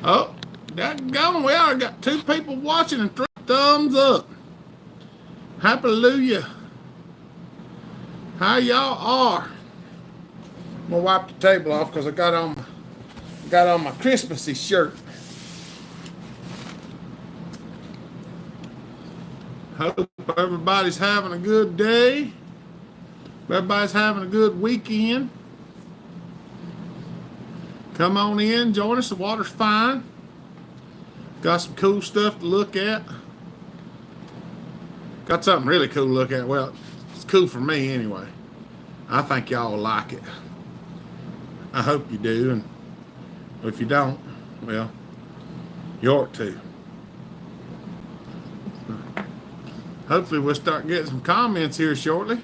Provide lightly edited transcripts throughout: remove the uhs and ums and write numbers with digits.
Oh, daggone, we already got 2 people watching and 3 thumbs up. Hallelujah. How y'all are? I'm gonna wipe the table off because I got on my Christmassy shirt. Hope everybody's having a good day. Everybody's having a good weekend. Come on in, join us. The water's fine. Got some cool stuff to look at. Got something really cool to look at. Well, it's cool for me anyway. I think y'all will like it. I hope you do. And if you don't, well, you ought to. Hopefully we'll start getting some comments here shortly.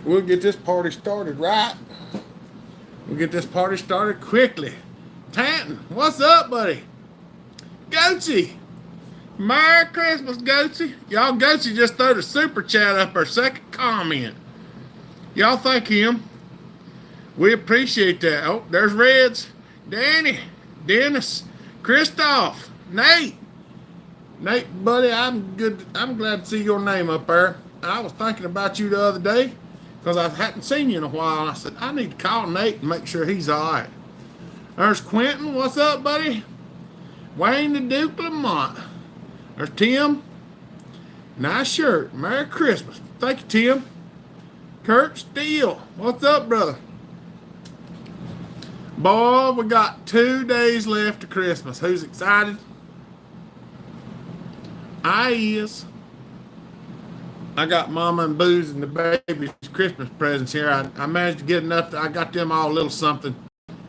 We'll get this party started right. We'll get this party started quickly. Tanton, what's up, buddy? Goatsy. Merry Christmas, Goatsy. Y'all, Goatsy just threw the super chat up our second comment. Y'all thank him. We appreciate that. Oh, there's Reds. Danny, Dennis, Christoph, Nate. Nate, buddy, I'm good. I'm glad to see your name up there. I was thinking about you the other day because I hadn't seen you in a while. And I said, I need to call Nate and make sure he's all right. There's Quentin. What's up, buddy? Wayne the Duke Lamont. There's Tim. Nice shirt. Merry Christmas. Thank you, Tim. Kurt Steele. What's up, brother? Boy, we got 2 days left to Christmas. Who's excited? I is. I got Mama and Booze and the baby's Christmas presents here. I managed to get enough. I got them all a little something,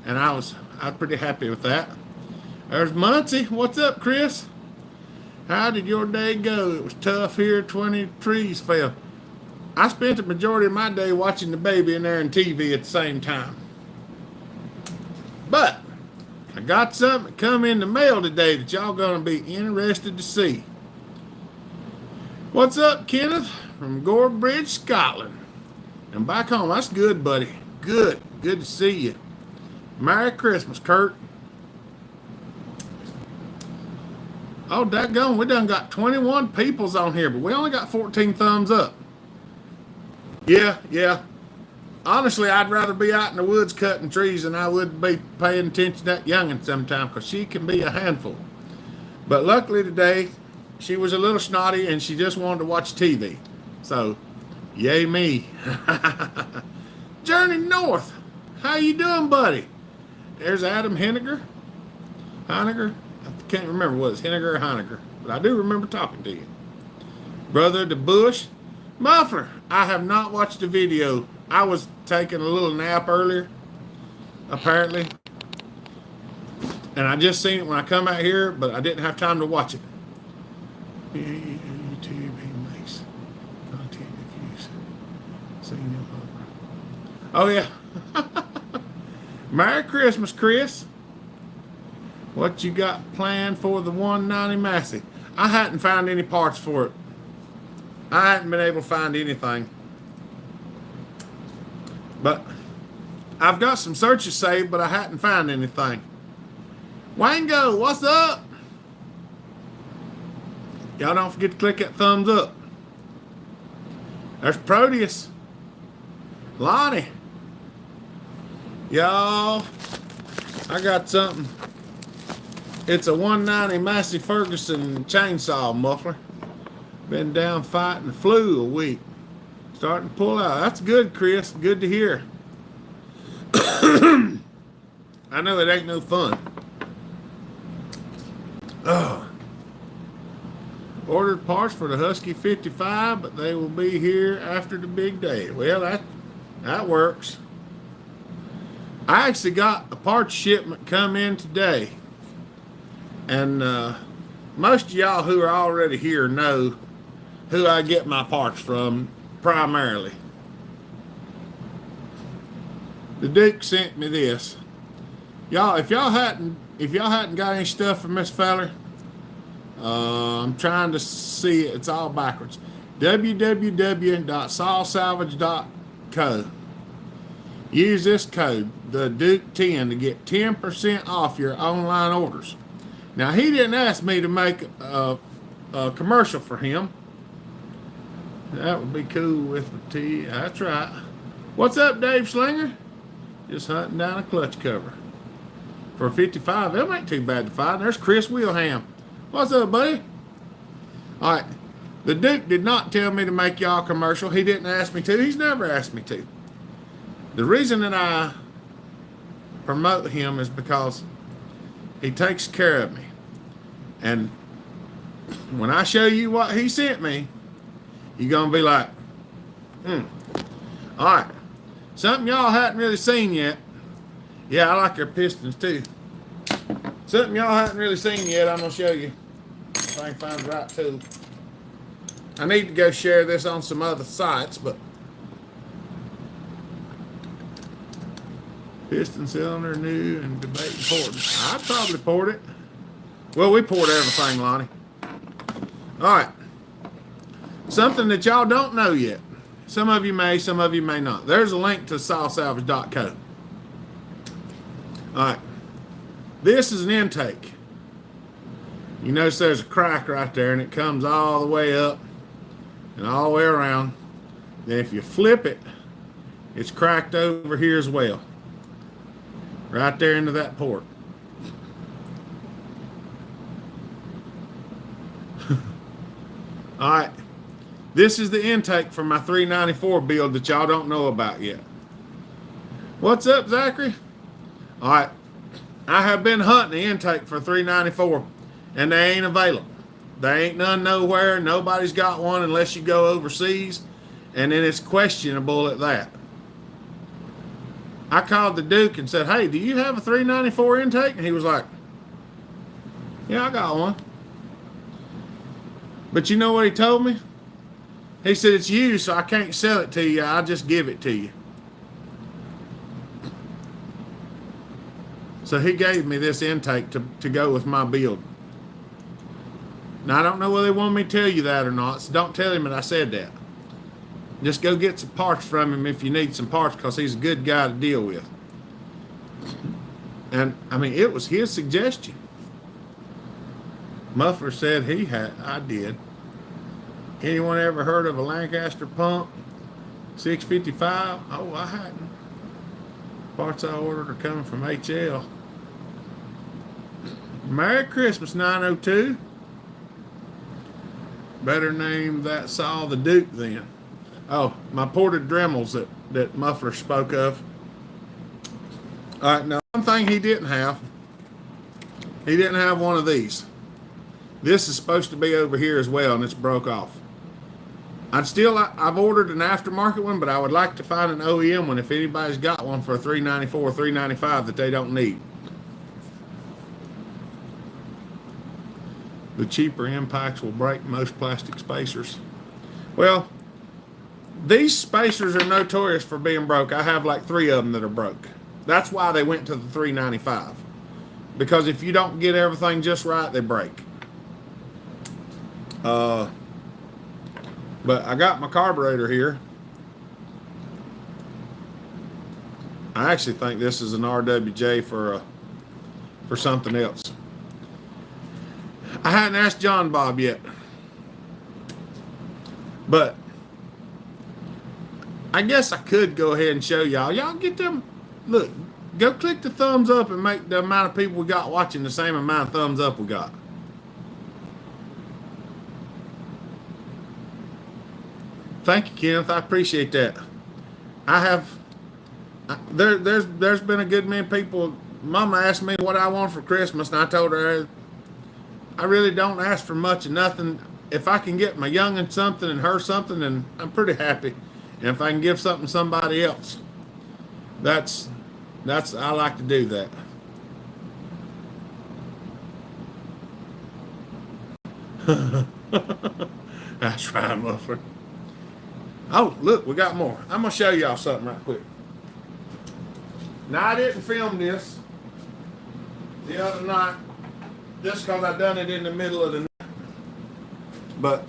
and I was pretty happy with that. There's Muncie. What's up, Chris? How did your day go? It was tough here. 20 trees fell. I spent the majority of my day watching the baby in there and TV at the same time. But I got something come in the mail today that y'all gonna be interested to see. What's up, Kenneth? From Gorebridge, Scotland. And back home. That's good, buddy. Good. Good to see you. Merry Christmas, Kurt. Oh, daggone. We done got 21 peoples on here, but we only got 14 thumbs up. Yeah. Honestly, I'd rather be out in the woods cutting trees than I would be paying attention to that youngin' sometime because she can be a handful. But luckily today, she was a little snotty and she just wanted to watch TV. So, yay me. Journey North. How you doing, buddy? There's Adam Henniger. I can't remember what it's Henniger or Heinegger, but I do remember talking to you. Brother DeBush. Muffler. I have not watched the video. I was taking a little nap earlier, apparently. And I just seen it when I come out here, but I didn't have time to watch it. Oh, yeah. Merry Christmas, Chris. What you got planned for the 190 Massey? I hadn't found any parts for it. I hadn't been able to find anything. But I've got some searches saved, but I hadn't found anything. Wango, what's up? Y'all don't forget to click that thumbs up. There's Proteus. Lonnie. Y'all, I got something. It's a 190 Massey Ferguson chainsaw muffler. Been down fighting the flu a week. Starting to pull out. That's good, Chris. Good to hear. I know it ain't no fun. Oh. Ordered parts for the Husky 55, but they will be here after the big day. Well, that works. I actually got a parts shipment come in today. And most of y'all who are already here know who I get my parts from primarily. The Duke sent me this. Y'all, if y'all hadn't got any stuff from Miss Feller, I'm trying to see it. It's all backwards. www.sawsalvage.co. Use this code, the Duke 10, to get 10% off your online orders. Now, he didn't ask me to make a commercial for him. That would be cool with the T. That's right. What's up, Dave Slinger? Just hunting down a clutch cover. For 55, that ain't too bad to find. There's Chris Wilham. What's up, buddy? All right. The Duke did not tell me to make y'all a commercial. He didn't ask me to. He's never asked me to. The reason that I promote him is because he takes care of me. And when I show you what he sent me, you're going to be like, All right. Something y'all hadn't really seen yet. Yeah, I like their pistons too. Something y'all hadn't really seen yet, I'm going to show you. If I can find the right tool. I need to go share this on some other sites, but piston cylinder new and debating pouring. I probably poured it. Well, we poured everything, Lonnie. All right. Something that y'all don't know yet. Some of you may, some of you may not. There's a link to sawsalvage.co. All right. This is an intake. You notice there's a crack right there, and it comes all the way up and all the way around. Then if you flip it, it's cracked over here as well. Right there into that port. All right. This is the intake for my 394 build that y'all don't know about yet. What's up, Zachary? All right. I have been hunting the intake for 394, and they ain't available. They ain't none nowhere. Nobody's got one unless you go overseas, and then it's questionable at that. I called the Duke and said, hey, do you have a 394 intake? And he was like, yeah, I got one. But you know what he told me? He said, it's used, so I can't sell it to you. I'll just give it to you. So he gave me this intake to go with my build. Now, I don't know whether they want me to tell you that or not, so don't tell him that I said that. Just go get some parts from him if you need some parts, because he's a good guy to deal with. And, I mean, it was his suggestion. Muffler said he had. I did. Anyone ever heard of a Lancaster pump? 655? Oh, I hadn't. Parts I ordered are coming from HL. Merry Christmas, 902. Better name that saw the Duke then. Oh, my ported Dremels that Muffler spoke of. All right, now one thing he didn't have one of these. This is supposed to be over here as well, and it's broke off. I've ordered an aftermarket one, but I would like to find an OEM one if anybody's got one for a 394 or 395 that they don't need. The cheaper impacts will break most plastic spacers. Well, these spacers are notorious for being broke. I have like 3 of them that are broke. That's why they went to the 395. Because if you don't get everything just right, they break. But I got my carburetor here. I actually think this is an RWJ for something else. I hadn't asked John Bob yet. But I guess I could go ahead and show y'all. Y'all get them. Look, go click the thumbs up and make the amount of people we got watching the same amount of thumbs up we got. Thank you, Kenneth. I appreciate that. There's been a good many people. Mama asked me what I want for Christmas, and I told her I really don't ask for much of nothing. If I can get my youngin' something and her something, then I'm pretty happy. And if I can give something to somebody else, that's I like to do that. That's right, Muffler. Oh, look, we got more. I'm going to show y'all something right quick. Now, I didn't film this the other night just because I done it in the middle of the night. But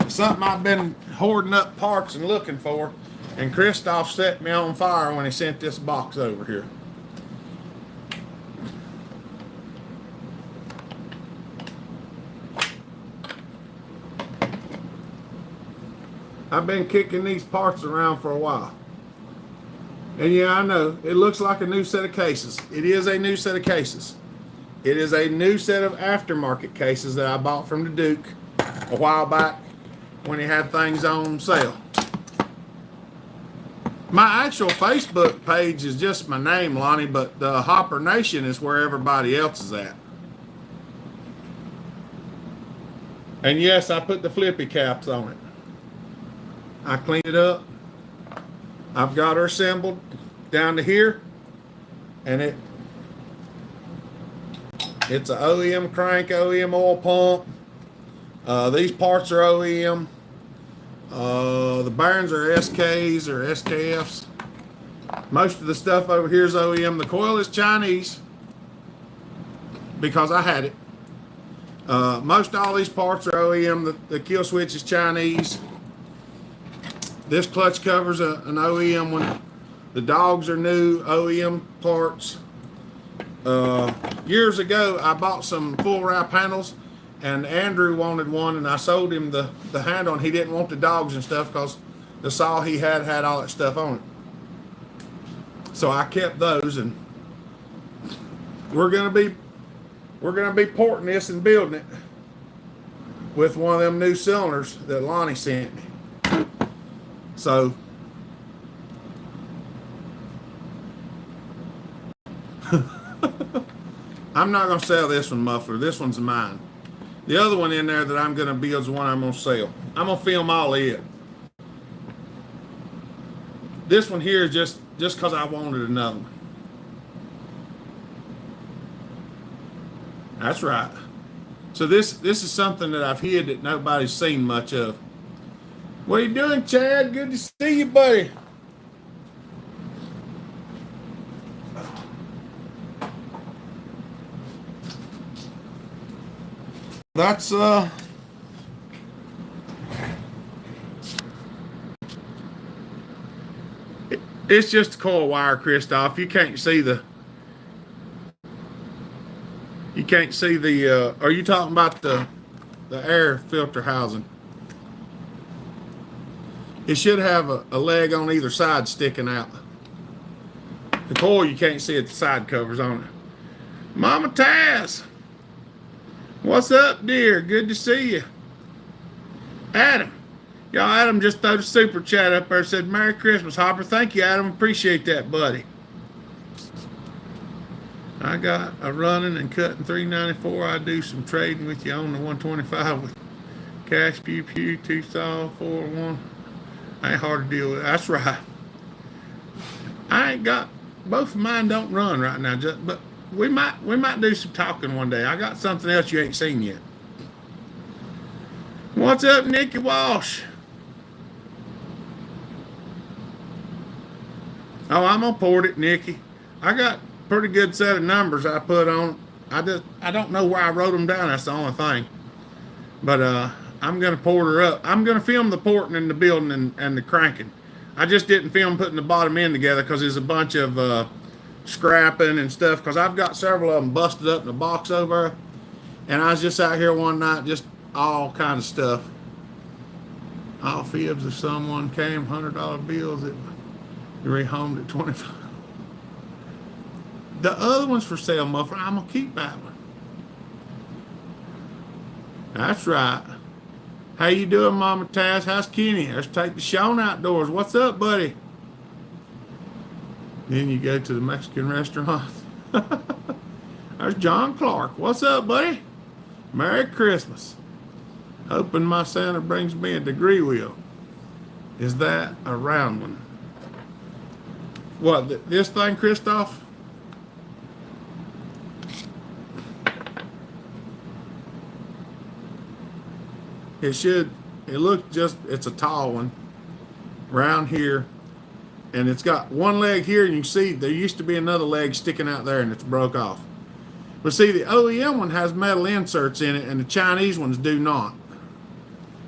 something I've been hoarding up parts and looking for. And Christoph set me on fire when he sent this box over here. I've been kicking these parts around for a while. And yeah, I know, it looks like a new set of cases. It is a new set of cases. It is a new set of aftermarket cases that I bought from the Duke a while back when he had things on sale. My actual Facebook page is just my name, Lonnie, but the Hopper Nation is where everybody else is at. And yes, I put the flippy caps on it. I cleaned it up. I've got her assembled down to here, and it's a OEM crank, OEM oil pump. These parts are OEM. The bearings are SKs or SKFs. Most of the stuff over here is OEM. The coil is Chinese because I had it. Most all these parts are OEM. The kill switch is Chinese. This clutch cover's an OEM one. The dogs are new OEM parts. Years ago, I bought some full wrap handles, and Andrew wanted one, and I sold him the handle, and he didn't want the dogs and stuff because the saw he had all that stuff on it. So I kept those, and we're gonna be porting this and building it with one of them new cylinders that Lonnie sent me. So I'm not going to sell this one muffler. This one's mine. The other one in there that I'm going to build is the one I'm going to sell. I'm going to film all of it. This one here is just because I wanted another one. That's right. So this is something that I've hid that nobody's seen much of. What are you doing, Chad? Good to see you, buddy. That's it's just a coil wire, Christoph. You can't see the are you talking about the air filter housing? It should have a leg on either side sticking out. The coil you can't see at the side covers on it. Mama Taz, what's up, dear? Good to see you. Adam, y'all, Adam just threw the super chat up there and said, Merry Christmas, Hopper. Thank you, Adam. Appreciate that, buddy. I got a running and cutting 394. I do some trading with you on the 125 with cash, pew, pew, 2 saw, 4-1. Ain't hard to deal with. That's right. I ain't got, both of mine don't run right now, but we might do some talking one day. I got something else you ain't seen yet. What's up, Nikki Walsh? Oh, I'm gonna port it, Nikki. I got a pretty good set of numbers I put on. I don't know where I wrote them down. That's the only thing. But I'm going to port her up. I'm going to film the porting and the building and the cranking. I just didn't film putting the bottom end together because there's a bunch of scrapping and stuff, because I've got several of them busted up in the box over. And I was just out here one night, just all kind of stuff. All fibs if someone came, $100 bills that you rehomed at 25. The other one's for sale, muffler. I'm going to keep that one. That's right. How you doing, Mama Taz? How's Kenny? Let's take the Sean outdoors. What's up, buddy? Then you go to the Mexican restaurant. There's John Clark. What's up, buddy? Merry Christmas. Hoping my Santa brings me a degree wheel. Is that a round one? What, this thing, Christoph? It looks just, it's a tall one, round here, and it's got one leg here, and you can see there used to be another leg sticking out there, and it's broke off. But see, the OEM one has metal inserts in it, and the Chinese ones do not.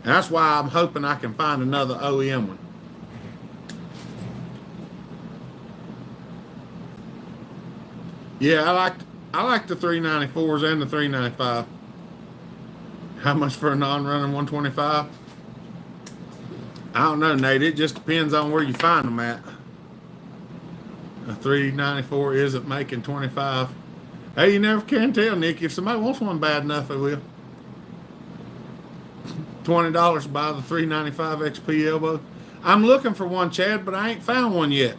And that's why I'm hoping I can find another OEM one. Yeah, I like the 394s and the 395. How much for a non-running 125? I don't know, Nate. It just depends on where you find them at. A 394 isn't making 25. Hey, you never can tell, Nick. If somebody wants one bad enough, they will. $20 to buy the 395 XP elbow. I'm looking for one, Chad, but I ain't found one yet.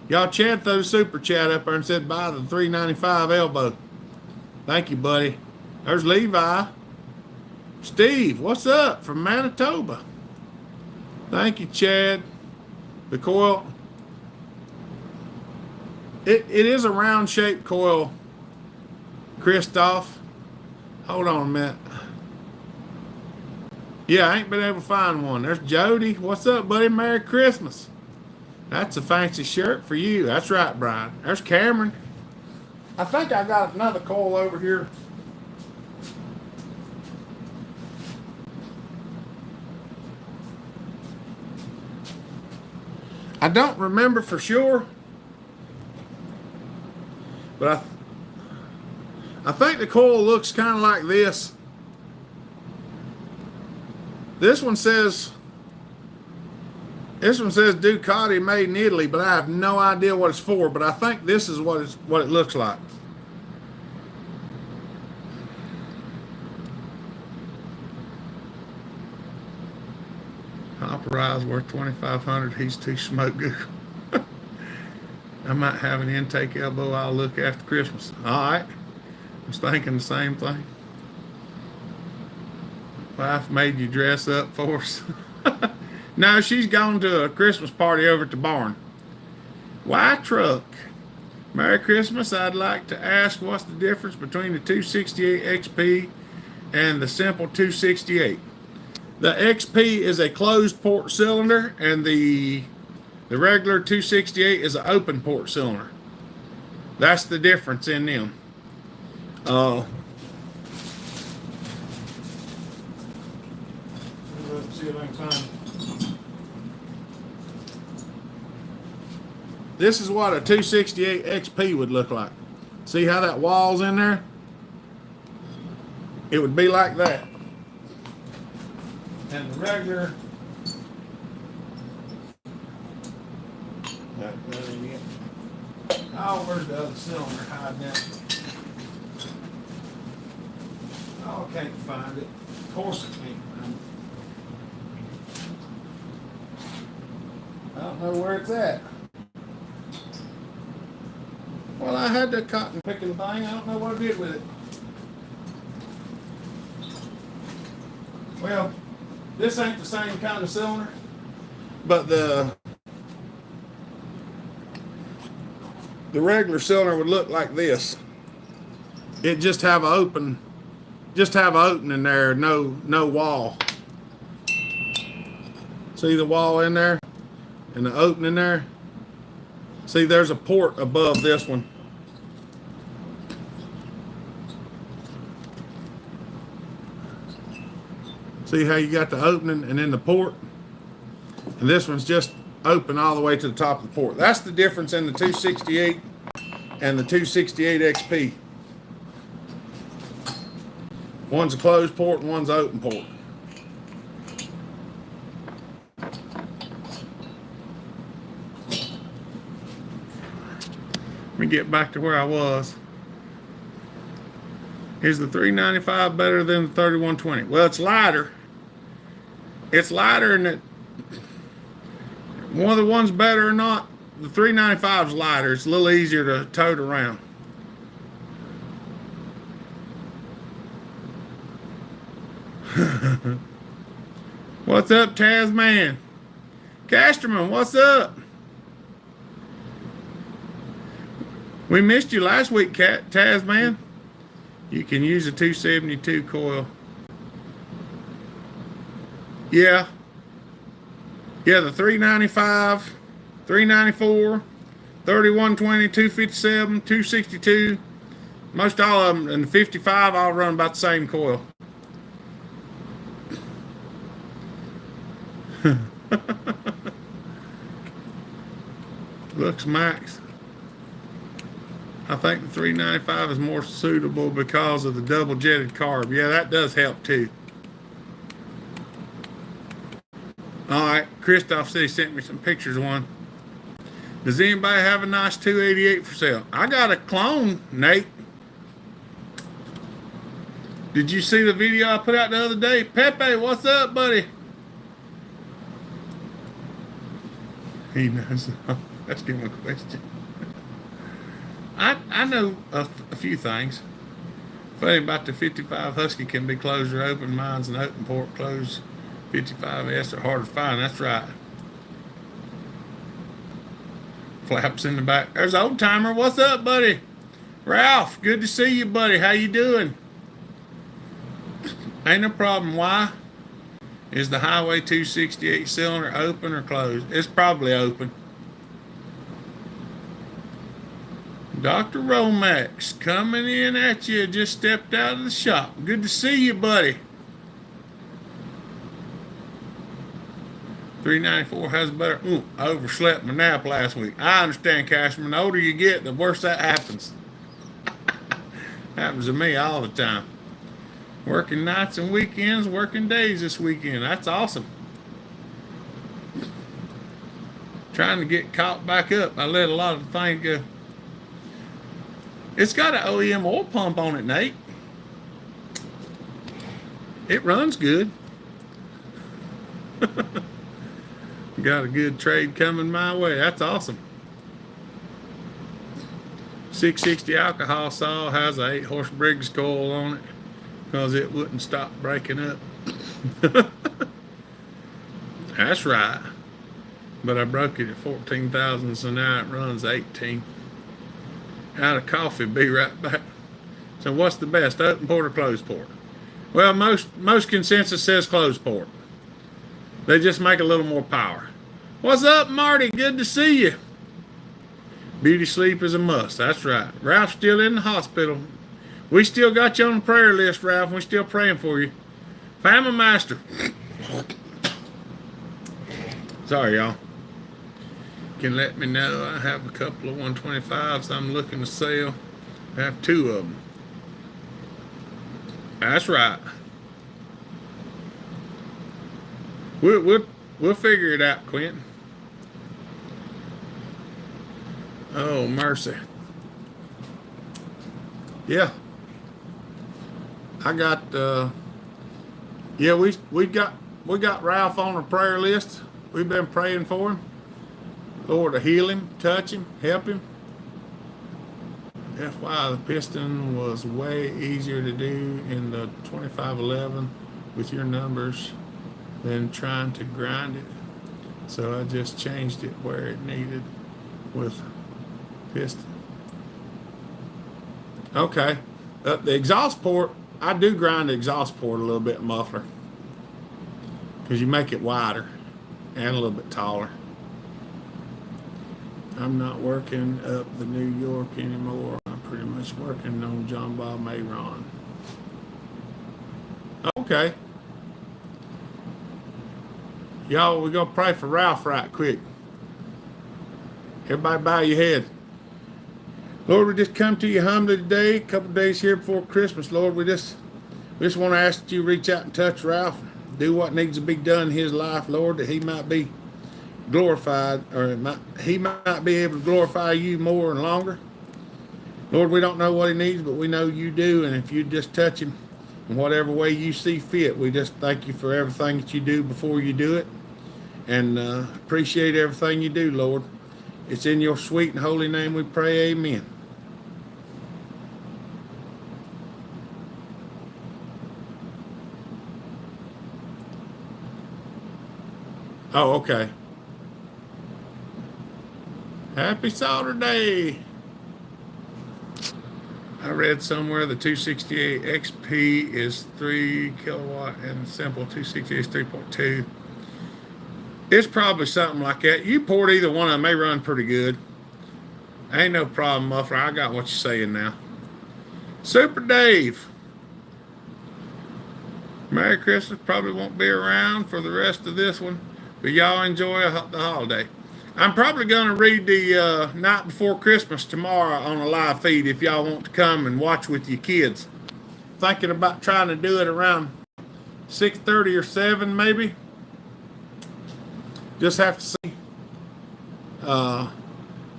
Y'all, Chad threw super chat up there and said buy the 395 elbow. Thank you, buddy. There's Levi. Steve, what's up from Manitoba? Thank you, Chad. The coil, it is a round shaped coil, Christoph. Hold on a minute. Yeah, I ain't been able to find one. There's Jody. What's up, buddy? Merry Christmas. That's a fancy shirt for you. That's right, Brian. There's Cameron. I think I got another coil over here. I don't remember for sure, but I think the coil looks kind of like this. This one says Ducati made in Italy, but I have no idea what it's for. But I think this is what it looks like. Hopper worth 2,500. He's too smoke good. I might have an intake elbow I'll look after Christmas. All right. I was thinking the same thing. Wife made you dress up for us. No, she's gone to a Christmas party over at the barn. Why truck? Merry Christmas. I'd like to ask what's the difference between the 268 XP and the simple 268. The XP is a closed port cylinder, and the regular 268 is an open port cylinder. That's the difference in them. Let's see if I can find it. This is what a 268 XP would look like. See how that wall's in there? It would be like that. And the regular, oh, where's the other cylinder hiding out? Oh, I can't find it. Of course I can't find it. I don't know where it's at. Well, I had the cotton picking thing. I don't know what I did with it. Well, this ain't the same kind of cylinder, but the regular cylinder would look like this. It just have an opening there, no wall. See the wall in there and the opening there? See, there's a port above this one. See how you got the opening and then the port? And this one's just open all the way to the top of the port. That's the difference in the 268 and the 268 XP. One's a closed port and one's an open port. Let me get back to where I was. Is the 395 better than the 3120? Well, it's lighter. It's lighter, and one of the ones better or not, the 395 is lighter. It's a little easier to tote around. What's up, Tasman? Casterman, what's up? We missed you last week, Tasman. You can use a 272 coil. Yeah. Yeah, the 395, 394, 3120, 257, 262. Most all of them, and the 55, all run about the same coil. Looks Max. I think the 395 is more suitable because of the double jetted carb. Yeah, that does help too. All right, Christoph said he sent me some pictures of one. Does anybody have a nice 288 for sale? I got a clone, Nate. Did you see the video I put out the other day? Pepe, what's up, buddy? He knows. Let's give him a question. I know a few things. Funny about the 55 Husky can be closed or open. Mine's an open port closed. 55S are hard to find. That's right. Flaps in the back. There's Old Timer. What's up, buddy? Ralph, good to see you, buddy. How you doing? Ain't no problem. Why? Is the Highway 268 cylinder open or closed? It's probably open. Dr. Romax coming in at you. Just stepped out of the shop. Good to see you, buddy. 394 has better. Ooh, I overslept my nap last week. I understand, Cashman. The older you get, the worse that happens. Happens to me all the time. Working nights and weekends, working days this weekend. That's awesome. Trying to get caught back up. I let a lot of things go. It's got an OEM oil pump on it, Nate. It runs good. Got a good trade coming my way. That's awesome. 660 alcohol saw has a 8-horse Briggs coil on it because it wouldn't stop breaking up. That's right. But I broke it at 14,000, so now it runs 18. Out of coffee, be right back. So what's the best, open port or closed port? Well, most consensus says closed port. They just make a little more power. What's up, Marty? Good to see you. Beauty sleep is a must. That's right. Ralph's still in the hospital. We still got you on the prayer list, Ralph. We're still praying for you. Family Master. Sorry, y'all. Can let me know. I have a couple of 125s I'm looking to sell. I have 2 of them. That's right. We'll figure it out, Quentin. Oh, mercy. Yeah. I got yeah, we got Ralph on the prayer list. We've been praying for him. Lord to heal him, touch him, help him. FYI, the piston was way easier to do in the 2511 with your numbers than trying to grind it. So I just changed it where it needed with piston. Okay. The exhaust port, I do grind the exhaust port a little bit, muffler, because you make it wider and a little bit taller. I'm not working up the New York anymore. I'm pretty much working on John Bob Mayron. Okay. Y'all, we're going to pray for Ralph right quick. Everybody bow your head. Lord, we just come to you humbly today, a couple of days here before Christmas. Lord, we just want to ask that you reach out and touch Ralph, do what needs to be done in his life, Lord, that he might be glorified, or he might be able to glorify you more and longer. Lord, we don't know what he needs, but we know you do, and if you just touch him in whatever way you see fit, we just thank you for everything that you do before you do it, and appreciate everything you do, Lord. It's in your sweet and holy name we pray, amen. Oh, okay. Happy Sawturday. I read somewhere the 268 XP is 3 kilowatt and simple 268 is 3.2. It's probably something like that. You port either one of them, may run pretty good. Ain't no problem, muffler. I got what you're saying now. Super Dave. Merry Christmas. Probably won't be around for the rest of this one, but y'all enjoy the holiday. I'm probably going to read the Night Before Christmas tomorrow on a live feed if y'all want to come and watch with your kids. Thinking about trying to do it around 6:30 or 7 maybe. Just have to see.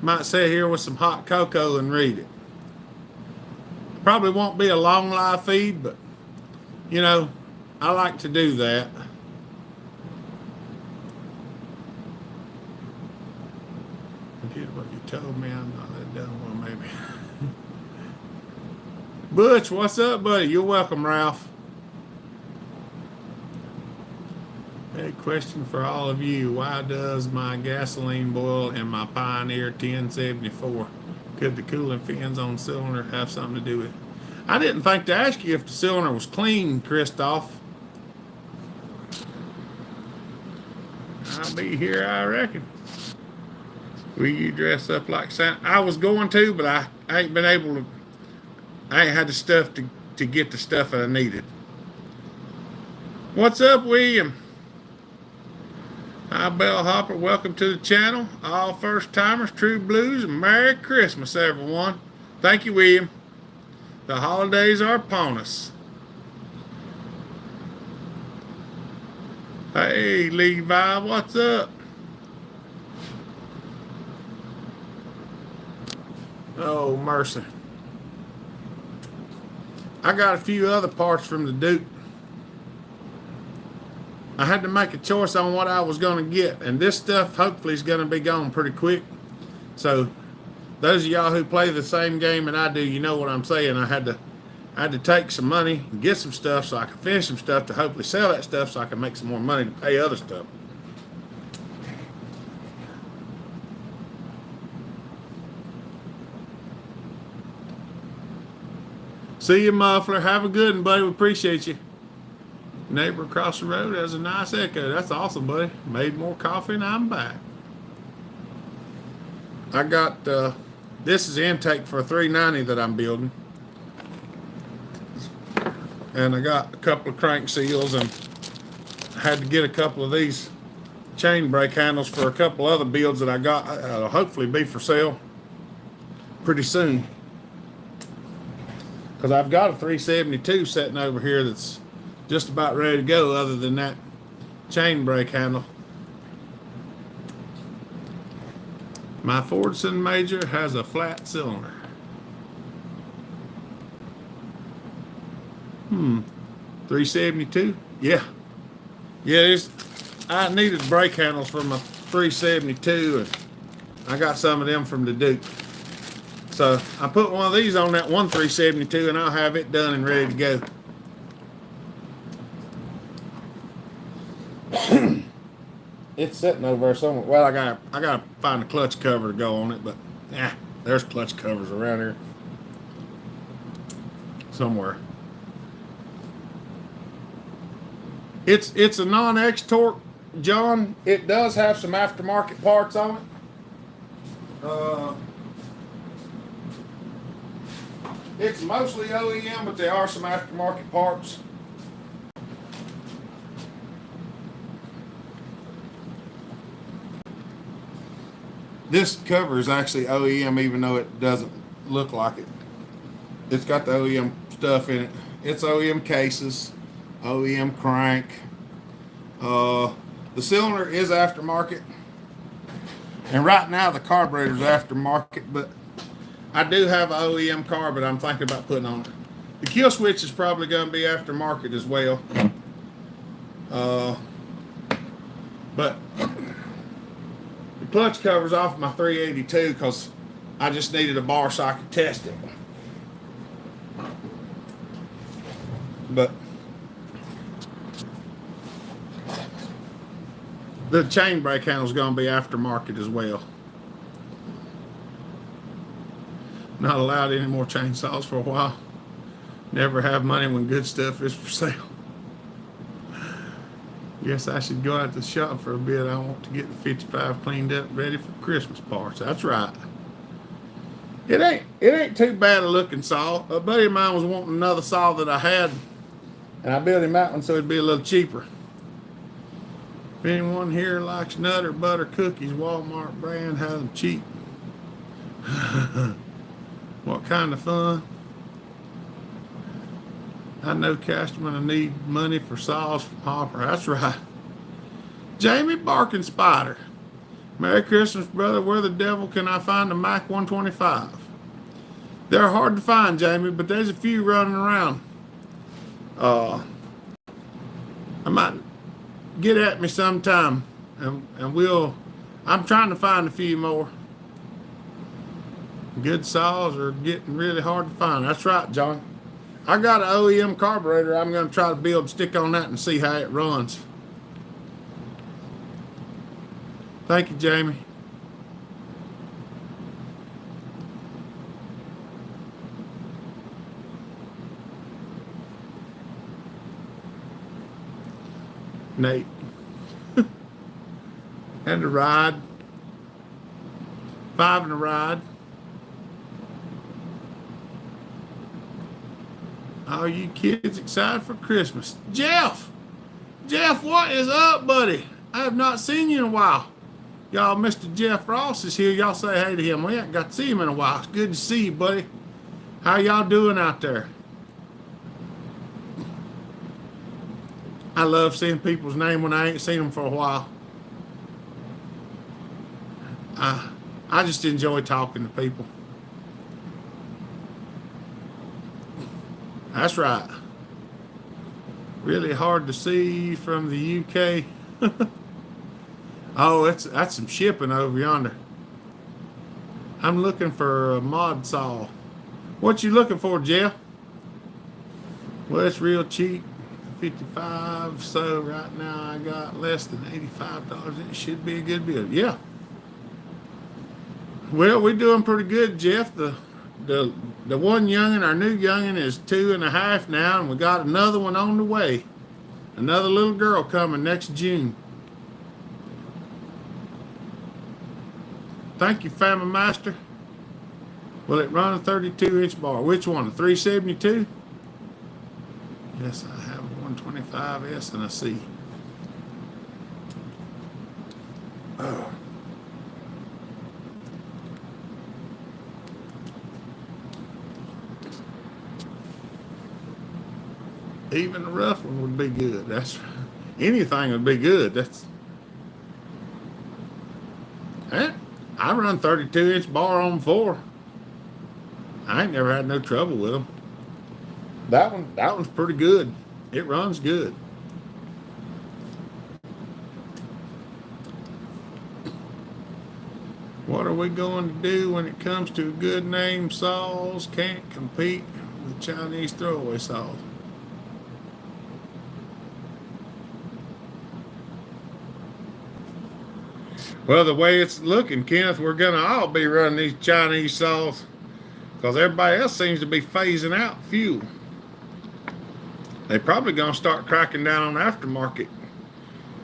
Might sit here with some hot cocoa and read it. Probably won't be a long live feed, but you know, I like to do that. I did what you told me. I'm not that dumb one, maybe. Butch, what's up, buddy? You're welcome, Ralph. A question for all of you. Why does my gasoline boil in my Pioneer 1074? Could the coolant fins on the cylinder have something to do with it? I didn't think to ask you if the cylinder was clean, Christoph. I'll be here, I reckon. Will you dress up like Santa? I was going to, but I ain't been able to. I ain't had the stuff to get the stuff that I needed. What's up, William? Hi, Bellhopper. Welcome to the channel. All first timers, True Blues, and Merry Christmas, everyone. Thank you, William. The holidays are upon us. Hey, Levi, what's up? Oh, mercy. I got a few other parts from the Duke. I had to make a choice on what I was going to get, and this stuff hopefully is going to be gone pretty quick. So, those of y'all who play the same game that I do, you know what I'm saying. I had to take some money and get some stuff so I could finish some stuff to hopefully sell that stuff so I can make some more money to pay other stuff. See you, Muffler. Have a good one, buddy. We appreciate you. Neighbor across the road has a nice echo. That's awesome, buddy. Made more coffee and I'm back. I got, this is intake for a 390 that I'm building. And I got a couple of crank seals and I had to get a couple of these chain brake handles for a couple other builds that I got. It'll hopefully be for sale pretty soon. Because I've got a 372 sitting over here that's just about ready to go other than that chain brake handle. My Fordson Major has a flat cylinder. 372? Yeah. Yeah, I needed brake handles for my 372 and I got some of them from the Duke. So I put one of these on that one 372 and I'll have it done and ready to go. It's sitting over there somewhere. Well, I gotta find a clutch cover to go on it, but yeah, there's clutch covers around here somewhere. It's a non-X torque, John. It does have some aftermarket parts on it. It's mostly OEM, but there are some aftermarket parts. This cover is actually OEM, even though it doesn't look like it. It's got the OEM stuff in it. It's OEM cases, OEM crank. The cylinder is aftermarket. And right now the carburetor's aftermarket, but I do have an OEM carb that I'm thinking about putting on it. The kill switch is probably going to be aftermarket as well. But the clutch cover's off my 382 because I just needed a bar so I could test it. But the chain brake handle is going to be aftermarket as well. Not allowed any more chainsaws for a while. Never have money when good stuff is for sale. Guess I should go out to the shop for a bit. I want to get the 55 cleaned up, ready for Christmas parts. That's right. It ain't too bad a looking saw. A buddy of mine was wanting another saw that I had, and I built him out one so it'd be a little cheaper. If anyone here likes Nutter Butter cookies, Walmart brand has them cheap. What kind of fun? I know Cashman will need money for saws from Hopper. That's right. Jamie Barking Spider. Merry Christmas, brother. Where the devil can I find a Mac 125? They're hard to find, Jamie, but there's a few running around. I might get at me sometime, and I'm trying to find a few more. Good saws are getting really hard to find. That's right, John. I got an OEM carburetor. I'm going to try to build stick on that and see how it runs. Thank you, Jamie. Nate. And a ride. 5 and a ride. Are you kids excited for Christmas? Jeff! Jeff, what is up, buddy? I have not seen you in a while. Y'all, Mr. Jeff Ross is here. Y'all say hey to him. We haven't got to see him in a while. It's good to see you, buddy. How y'all doing out there? I love seeing people's name when I ain't seen them for a while. I just enjoy talking to people. That's right. Really hard to see from the UK. Oh, that's some shipping over yonder. I'm looking for a mod saw. What you looking for, Jeff? Well, it's real cheap. 55, so right now I got less than $85. It should be a good deal. Yeah. Well, we're doing pretty good, Jeff. The one youngin', our new youngin', is 2.5 now, and we got another one on the way. Another little girl coming next June. Thank you, Family Master. Will it run a 32-inch bar? Which one, a 372? Yes, I have a 125S and a C. Oh. Even a rough one would be good. That's anything would be good. That's I run 32-inch bar on 4. I ain't never had no trouble with them. That one's pretty good. It runs good. What are we going to do when it comes to good name saws? Can't compete with Chinese throwaway saws. Well, the way it's looking, Kenneth, we're going to all be running these Chinese saws because everybody else seems to be phasing out fuel. They're probably going to start cracking down on aftermarket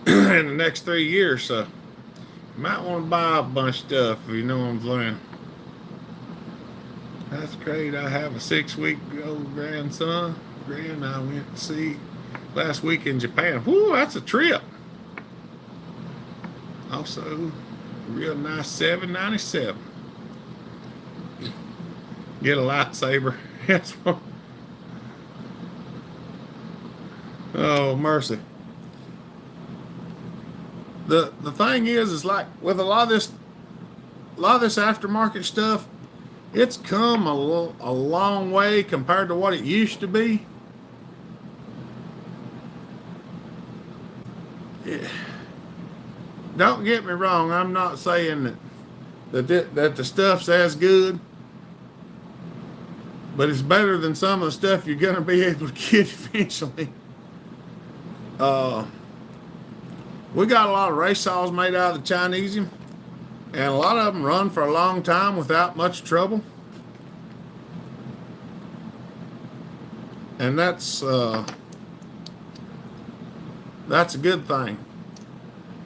in the next 3 years, so you might want to buy a bunch of stuff if you know what I'm saying. That's great. I have a 6-week-old grandson. I went to see last week in Japan. Whoo, that's a trip. Also, a real nice 797. Get a lightsaber. That's what. Oh, mercy. The thing is like with a lot of this aftermarket stuff, it's come a long way compared to what it used to be. Yeah. Don't get me wrong. I'm not saying that the stuff's as good, but it's better than some of the stuff you're gonna be able to get eventually. We got a lot of race saws made out of the Chinese, and a lot of them run for a long time without much trouble. And that's a good thing.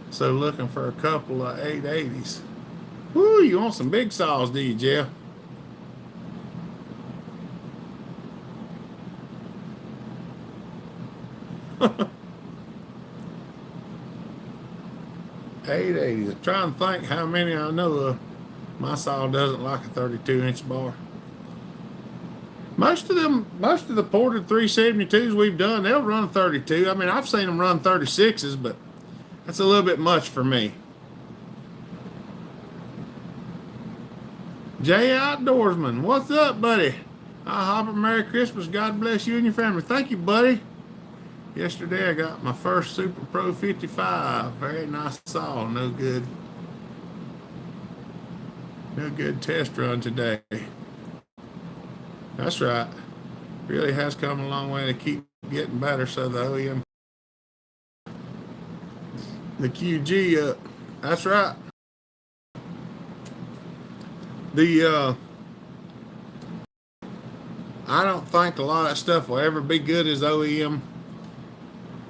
So looking for a couple of 880s. Woo, you want some big saws, do you, Jeff? 880s. I'm trying to think how many I know of. My saw doesn't like a 32-inch bar. Most of the ported 372s we've done, they'll run 32. I mean, I've seen them run 36s, but that's a little bit much for me. Jay Outdoorsman, what's up, buddy? Hopper, Merry Christmas. God bless you and your family. Thank you, buddy. Yesterday I got my first Super Pro 55. Very nice saw. No good test run today. That's right. Really has come a long way to keep getting better. So the OEM, the QG up. That's right. I don't think a lot of that stuff will ever be good as OEM.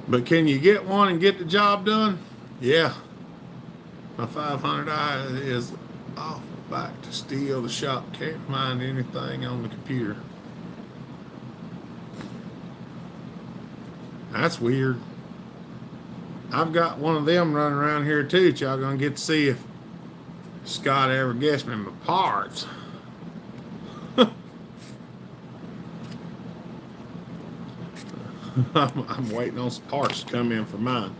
But can you get one and get the job done? Yeah. My 500i is off back to steel. The shop can't find anything on the computer. That's weird. I've got one of them running around here too that y'all gonna get to see if Scott ever gets me my parts. I'm waiting on some parts to come in for mine.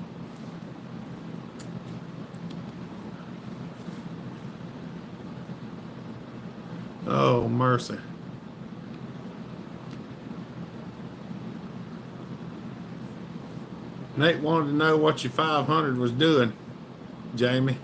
Oh, mercy. Nate wanted to know what your 500 was doing, Jamie.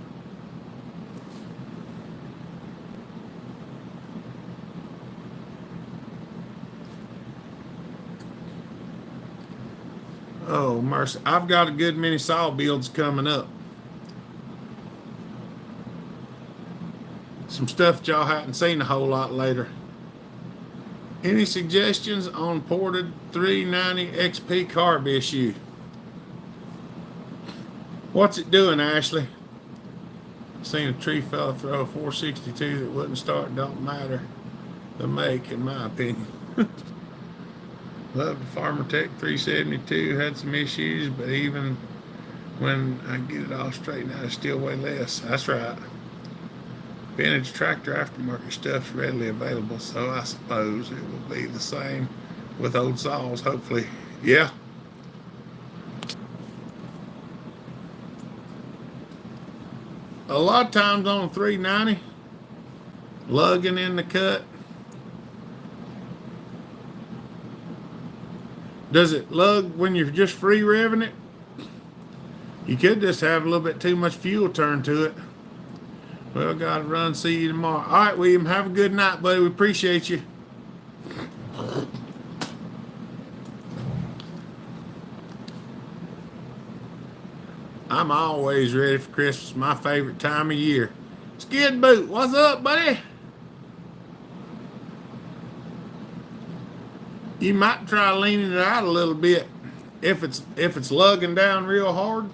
Oh, mercy. I've got a good many saw builds coming up. Some stuff that y'all haven't seen a whole lot later. Any suggestions on ported 390 XP carb issue? What's it doing, Ashley? Seen a tree fella throw a 462 that wouldn't start. Don't matter the make, in my opinion. Love the Farmer Tech 372. Had some issues, but even when I get it all straightened out, it's still way less. That's right. Vintage tractor aftermarket stuff's readily available, so I suppose it will be the same with old saws, hopefully. Yeah. A lot of times on 390, lugging in the cut. Does it lug when you're just free revving it? You could just have a little bit too much fuel turned to it. Well, gotta run. See you tomorrow. All right, William. Have a good night, buddy. We appreciate you. I'm always ready for Christmas. My favorite time of year. Skid Boot, what's up, buddy? You might try leaning it out a little bit if it's lugging down real hard.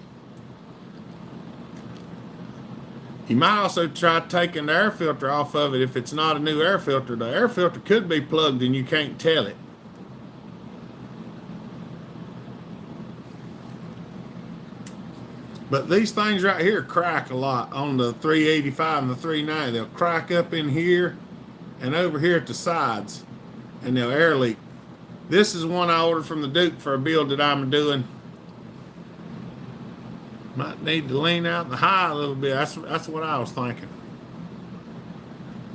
You might also try taking the air filter off of it if it's not a new air filter. The air filter could be plugged and you can't tell it. But these things right here crack a lot on the 385 and the 390. They'll crack up in here and over here at the sides, and they'll air leak. This is one I ordered from the Duke for a build that I'm doing. Might need to lean out the high a little bit. That's what I was thinking.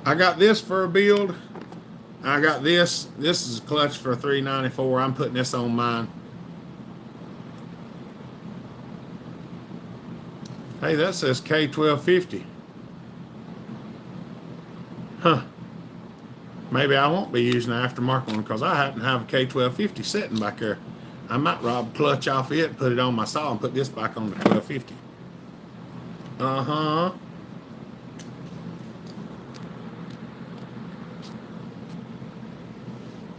I got this for a build. I got this. This is a clutch for a 394. I'm putting this on mine. Hey, that says K1250. Huh. Maybe I won't be using the aftermarket one because I happen to have a K1250 sitting back there. I might rob clutch off it, put it on my saw, and put this back on the 1250. Uh-huh.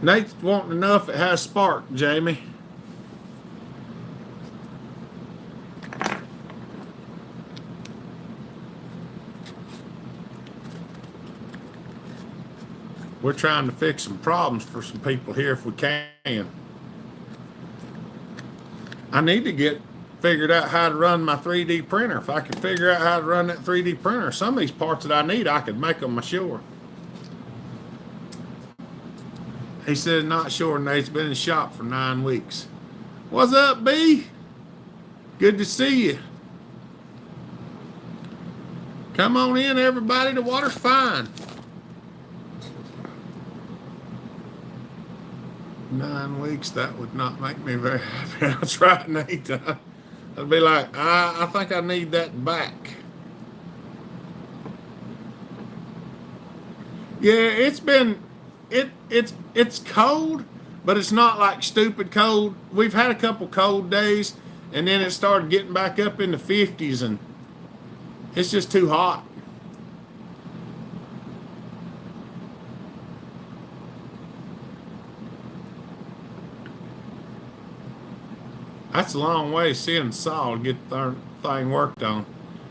Nate's wanting to know if it has spark, Jamie. We're trying to fix some problems for some people here if we can. I need to get figured out how to run my 3D printer. If I could figure out how to run that 3D printer, some of these parts that I need, I could make them ashore. He said, not sure, Nate. He's been in the shop for 9 weeks. What's up, B? Good to see you. Come on in, everybody. The water's fine. 9 weeks, that would not make me very happy. That's right, Nate. I'd be like, I think I need that back. Yeah, it's been, it's cold, but it's not like stupid cold. We've had a couple cold days, and then it started getting back up in the 50s, and it's just too hot. That's a long way to send Saul to get the thing worked on.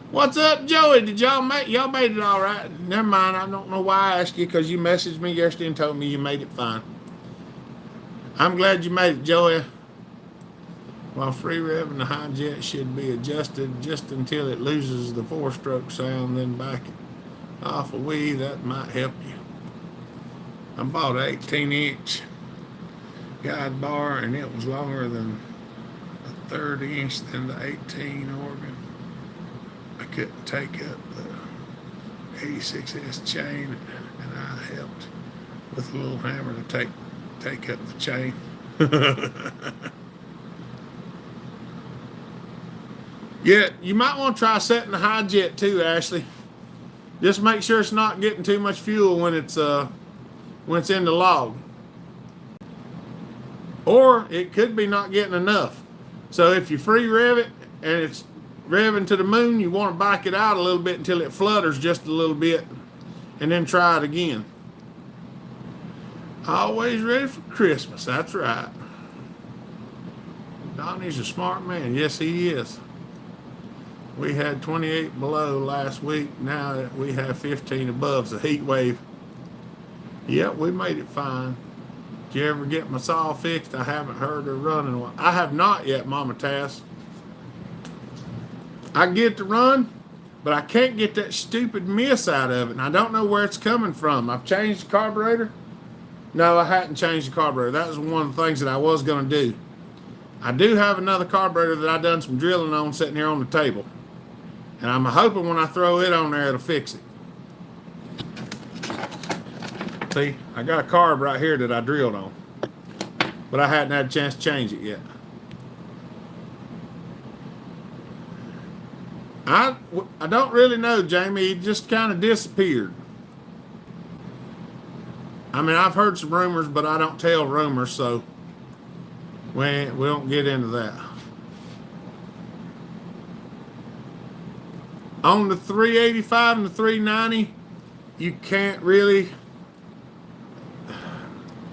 What's up, Joey? Did y'all made it all right? Never mind. I don't know why I asked you, because you messaged me yesterday and told me you made it fine. I'm glad you made it, Joey. While free revving, the high jet should be adjusted just until it loses the 4-stroke sound, then back it off a wee. That might help you. I bought an 18-inch guide bar, and it was longer than a 30-inch than the 18 organ. I couldn't take up the 86S chain, and I helped with a little hammer to take up the chain. Yeah, you might want to try setting the high jet too, Ashley. Just make sure it's not getting too much fuel when it's in the log. Or it could be not getting enough. So if you free rev it and it's revving to the moon, you want to back it out a little bit until it flutters just a little bit, and then try it again. Always ready for Christmas. That's right. Donnie's a smart man. Yes, he is. We had 28 below last week. Now we have 15 above. It's a heat wave. Yep, we made it fine. Did you ever get my saw fixed? I haven't heard her running. I have not yet, Mama Tass. I get it to run, but I can't get that stupid miss out of it, and I don't know where it's coming from. I've changed the carburetor. No, I hadn't changed the carburetor. That was one of the things that I was going to do. I do have another carburetor that I done some drilling on sitting here on the table. And I'm hoping when I throw it on there, it'll fix it. See, I got a carb right here that I drilled on. But I hadn't had a chance to change it yet. I don't really know, Jamie. He just kind of disappeared. I mean, I've heard some rumors, but I don't tell rumors, so we don't get into that. On the 385 and the 390, you can't really.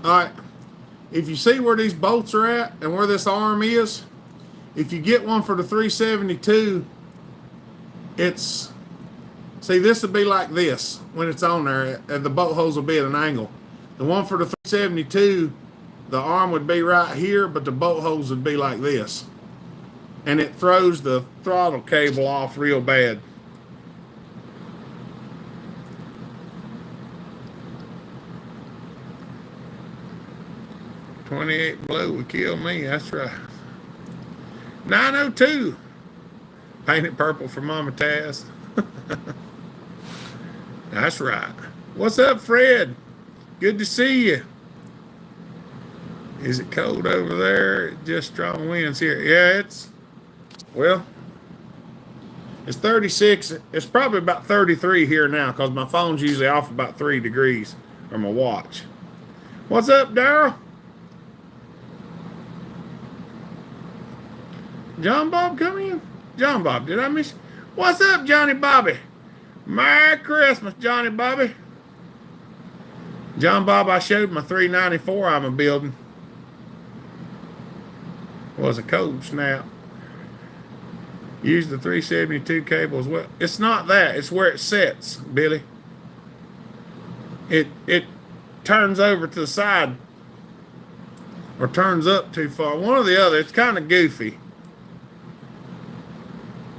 All right, if you see where these bolts are at and where this arm is, if you get one for the 372, see, this would be like this when it's on there, and the bolt holes will be at an angle. The one for the 372, the arm would be right here, but the bolt holes would be like this. And it throws the throttle cable off real bad. $28 below would kill me, that's right. 902. Paint it purple for Mama Taz. That's right. What's up, Fred? Good to see you. Is it cold over there? Just strong winds here. Yeah, it's 36. It's probably about 33 here now because my phone's usually off about 3 degrees, or my watch. What's up, Daryl? John Bob coming in? John Bob, did I miss? What's up, Johnny Bobby? Merry Christmas, Johnny Bobby. John Bob, I showed my 394 I'm a building. Was a cold snap. Use the 372 cable as well. It's not that. It's where it sets, Billy. It turns over to the side or turns up too far. One or the other. It's kind of goofy.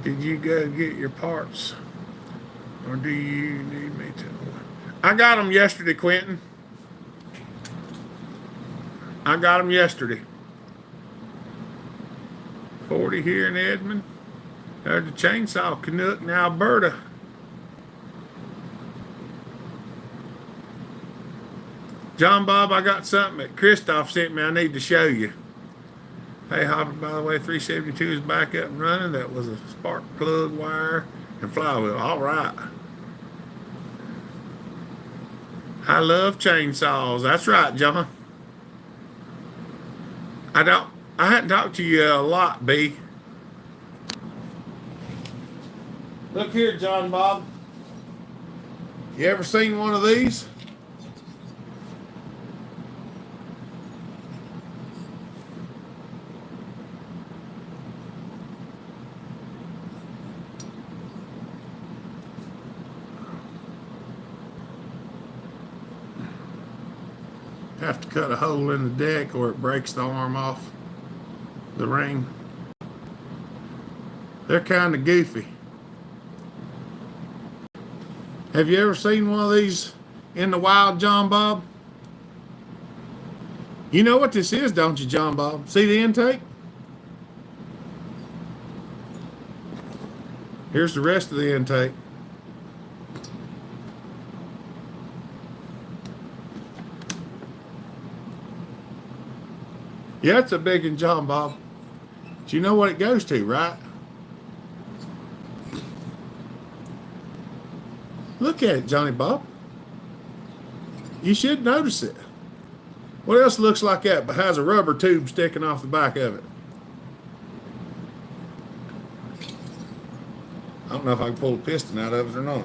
Did you go get your parts? Or do you need me to? I got them yesterday, Quentin. I got them yesterday. 40 here in Edmond. There's the chainsaw Canuck in Alberta. John Bob, I got something that Christoph sent me I need to show you. Hey, Hopper, by the way, 372 is back up and running. That was a spark plug wire and flywheel. All right. I love chainsaws. That's right, John. I hadn't talked to you a lot, B. Look here, John Bob. You ever seen one of these? Have to cut a hole in the deck or it breaks the arm off the ring. They're kind of goofy. Have you ever seen one of these in the wild, John Bob? You know what this is, don't you, John Bob? See the intake? Here's the rest of the intake. Yeah, it's a big one, John Bob. But you know what it goes to, right? Look at it, Johnny Bob. You should notice it. What else looks like that but has a rubber tube sticking off the back of it? I don't know if I can pull a piston out of it or not.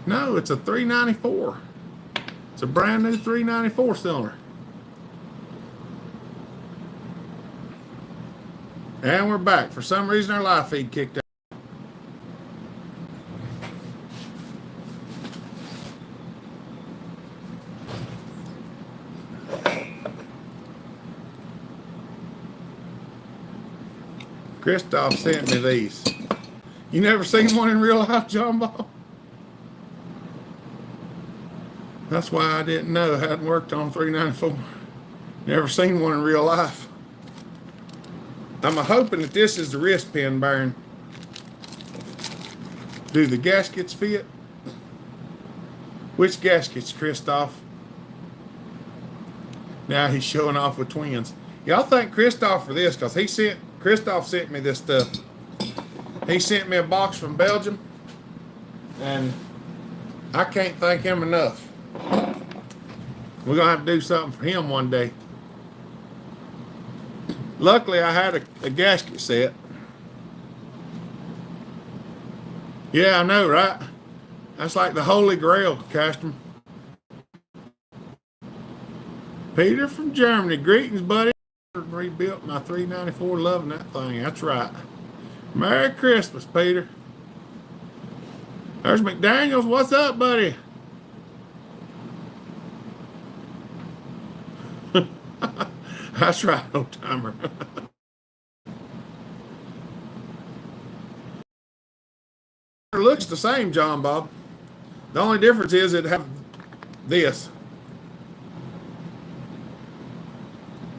No, it's a 394. It's a brand new 394 cylinder. And we're back. For some reason, our live feed kicked out. Christoph sent me these. You never seen one in real life, John Ball? That's why I didn't know. I hadn't worked on 394. Never seen one in real life. I'm hoping that this is the wrist pin bearing. Do the gaskets fit? Which gaskets, Christoph? Now he's showing off with twins. Y'all thank Christoph for this, because Christoph sent me this stuff. He sent me a box from Belgium, and I can't thank him enough. We're going to have to do something for him one day. Luckily, I had a gasket set. Yeah, I know, right? That's like the Holy Grail customer. Peter from Germany. Greetings, buddy. Rebuilt my 394. Loving that thing. That's right. Merry Christmas, Peter. There's McDaniels. What's up, buddy? That's right, old timer. It looks the same, John Bob. The only difference is it have this.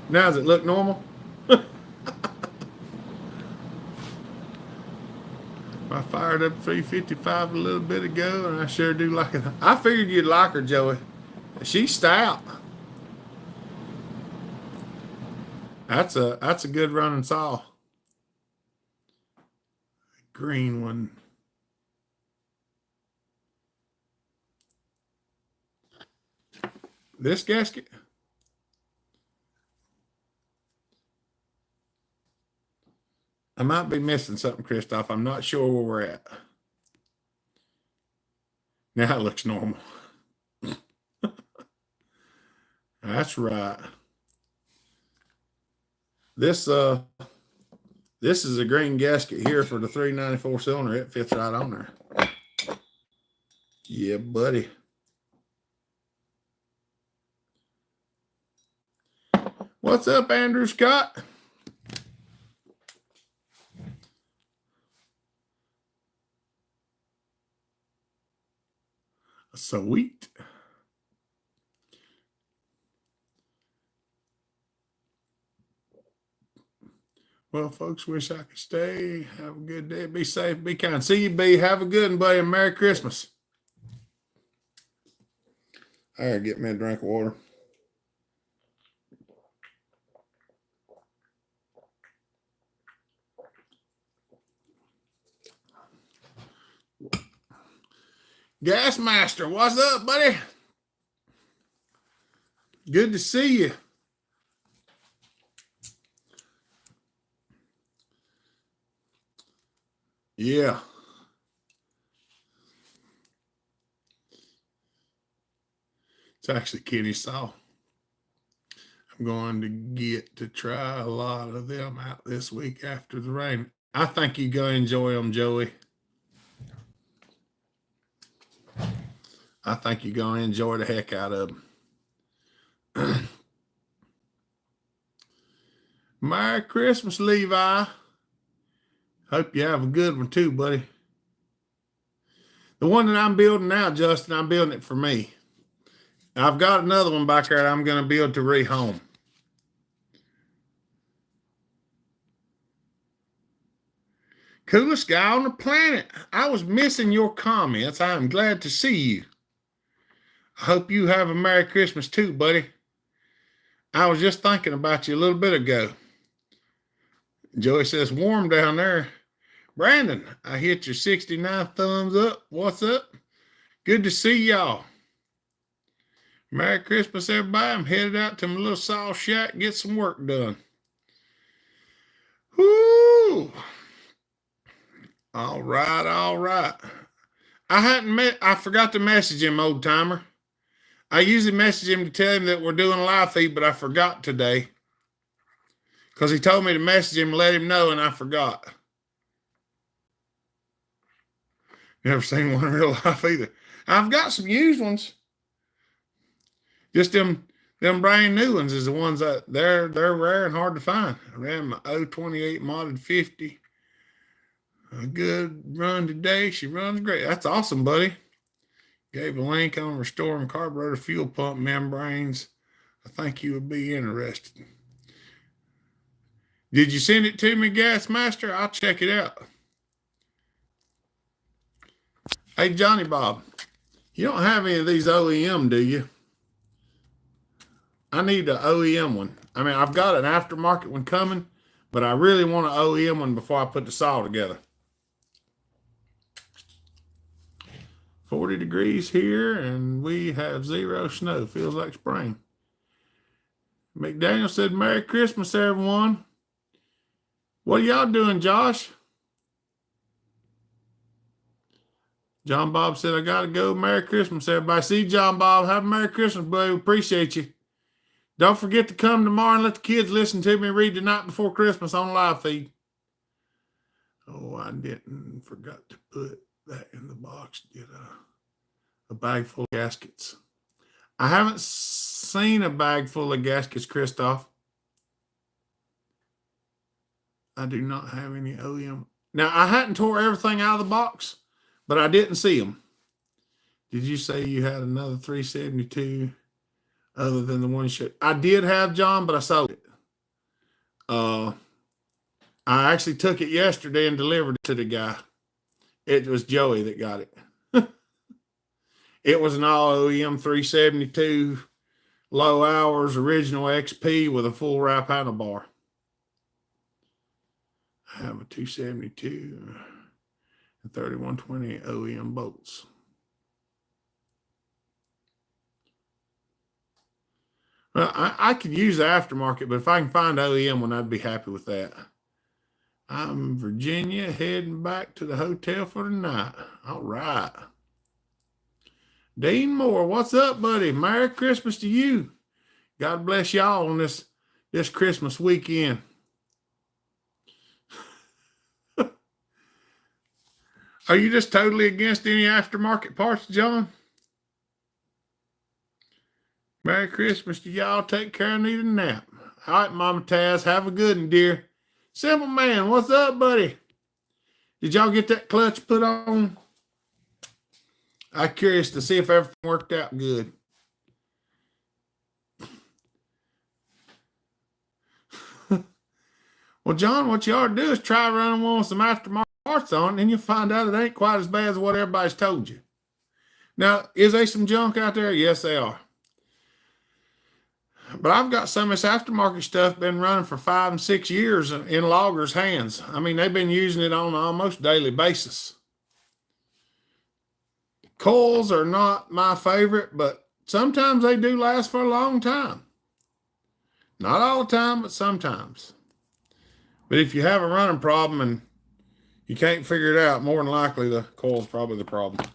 Now does it look normal? I fired up 355 a little bit ago, and I sure do like it. I figured you'd like her, Joey. She's stout. That's a good running saw. Green one. This gasket? I might be missing something, Christoph. I'm not sure where we're at. Now it looks normal. That's right. This is a green gasket here for the 394 cylinder. It fits right on there. Yeah, buddy. What's up, Andrew Scott? Sweet. Well, folks, wish I could stay. Have a good day. Be safe. Be kind. See you, B. Have a good one, buddy, and Merry Christmas. I gotta get me a drink of water. Gas Master, what's up, buddy? Good to see you. Yeah. It's actually Kenny Saw. I'm going to get to try a lot of them out this week after the rain. I think you're going to enjoy them, Joey. I think you're going to enjoy the heck out of them. Merry Christmas, Levi. Hope you have a good one too, buddy. The one that I'm building now, Justin, I'm building it for me. I've got another one back there that I'm going to build to rehome. Coolest guy on the planet. I was missing your comments. I am glad to see you. I hope you have a Merry Christmas too, buddy. I was just thinking about you a little bit ago. Joey says, warm down there. Brandon, I hit your 69 thumbs up. What's up? Good to see y'all. Merry Christmas, everybody. I'm headed out to my little saw shack, get some work done. Whoo! All right, all right. I forgot to message him, old timer. I usually message him to tell him that we're doing a live feed, but I forgot today. Because he told me to message him and let him know, and I forgot. Never seen one in real life either. I've got some used ones. Just them brand new ones is the ones that they're rare and hard to find. I ran my 028 modded 50. A good run today. She runs great. That's awesome, buddy. Gave a link on restoring carburetor fuel pump membranes. I think you would be interested. Did you send it to me, Gas Master? I'll check it out. Hey, Johnny Bob, you don't have any of these OEM, do you? I need an OEM one. I mean, I've got an aftermarket one coming, but I really want an OEM one before I put the saw together. 40 degrees here, and we have 0 snow. Feels like spring. McDaniel said, Merry Christmas, everyone. What are y'all doing, Josh? John Bob said, I got to go. Merry Christmas, everybody. See you, John Bob. Have a Merry Christmas, buddy. We appreciate you. Don't forget to come tomorrow and let the kids listen to me read The Night Before Christmas on live feed. Oh, I didn't. Forgot to put that in the box. Get a bag full of gaskets. I haven't seen a bag full of gaskets, Christoph. I do not have any OEM. Now, I hadn't tore everything out of the box, but I didn't see them. Did you say you had another 372 other than the one shot? I did have, John, but I sold it. I actually took it yesterday and delivered it to the guy. It was Joey that got it. It was an all OEM 372 low hours original XP with a full wrap handlebar. I have a 272 and 3120 OEM bolts. Well, I could use the aftermarket, but if I can find OEM one, I'd be happy with that. I'm in Virginia, heading back to the hotel for the night. All right. Dean Moore, what's up, buddy? Merry Christmas to you. God bless y'all on this Christmas weekend. Are you just totally against any aftermarket parts, John? Merry Christmas to y'all. Take care. I need a nap. All right, Mama Taz, have a good one, dear. Simple Man, what's up, buddy? Did y'all get that clutch put on? I'm curious to see if everything worked out good. Well, John, what you ought to do is try running one with some aftermarket parts on, and you'll find out it ain't quite as bad as what everybody's told you. Now, is there some junk out there? Yes, they are. But I've got some of this aftermarket stuff been running for 5 and 6 years in loggers' hands. I mean, they've been using it on an almost daily basis. Coils are not my favorite, but sometimes they do last for a long time. Not all the time, but sometimes. But if you have a running problem and you can't figure it out, more than likely the coil's probably the problem.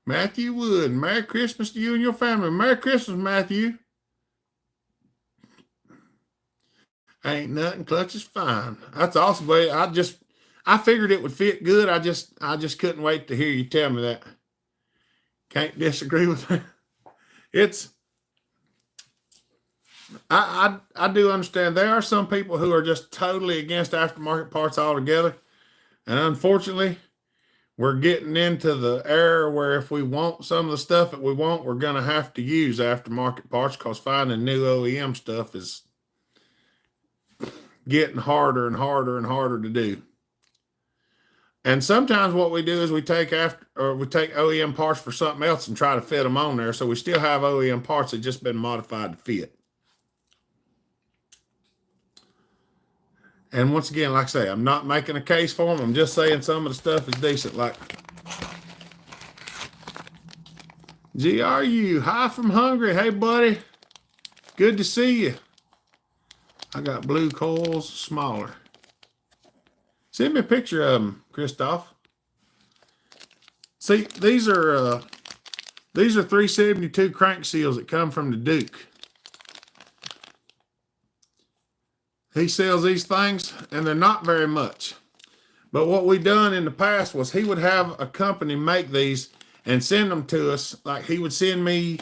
Matthew Wood, Merry Christmas to you and your family. Merry Christmas, Matthew. Ain't nothing, clutch is fine. That's awesome, buddy. I figured it would fit good. I just couldn't wait to hear you tell me that. Can't disagree with that. I do understand there are some people who are just totally against aftermarket parts altogether. And unfortunately, we're getting into the era where if we want some of the stuff that we want, we're going to have to use aftermarket parts because finding new OEM stuff is getting harder and harder and harder to do. And sometimes what we do is we take OEM parts for something else and try to fit them on there. So we still have OEM parts that just been modified to fit. And once again, like I say, I'm not making a case for them. I'm just saying some of the stuff is decent. Like GRU, hi from Hungary. Hey, buddy. Good to see you. I got blue coils, smaller. Send me a picture of them, Christoph. See, these are 372 crank seals that come from the Duke. He sells these things, and they're not very much. But what we done in the past was he would have a company make these and send them to us. Like he would send me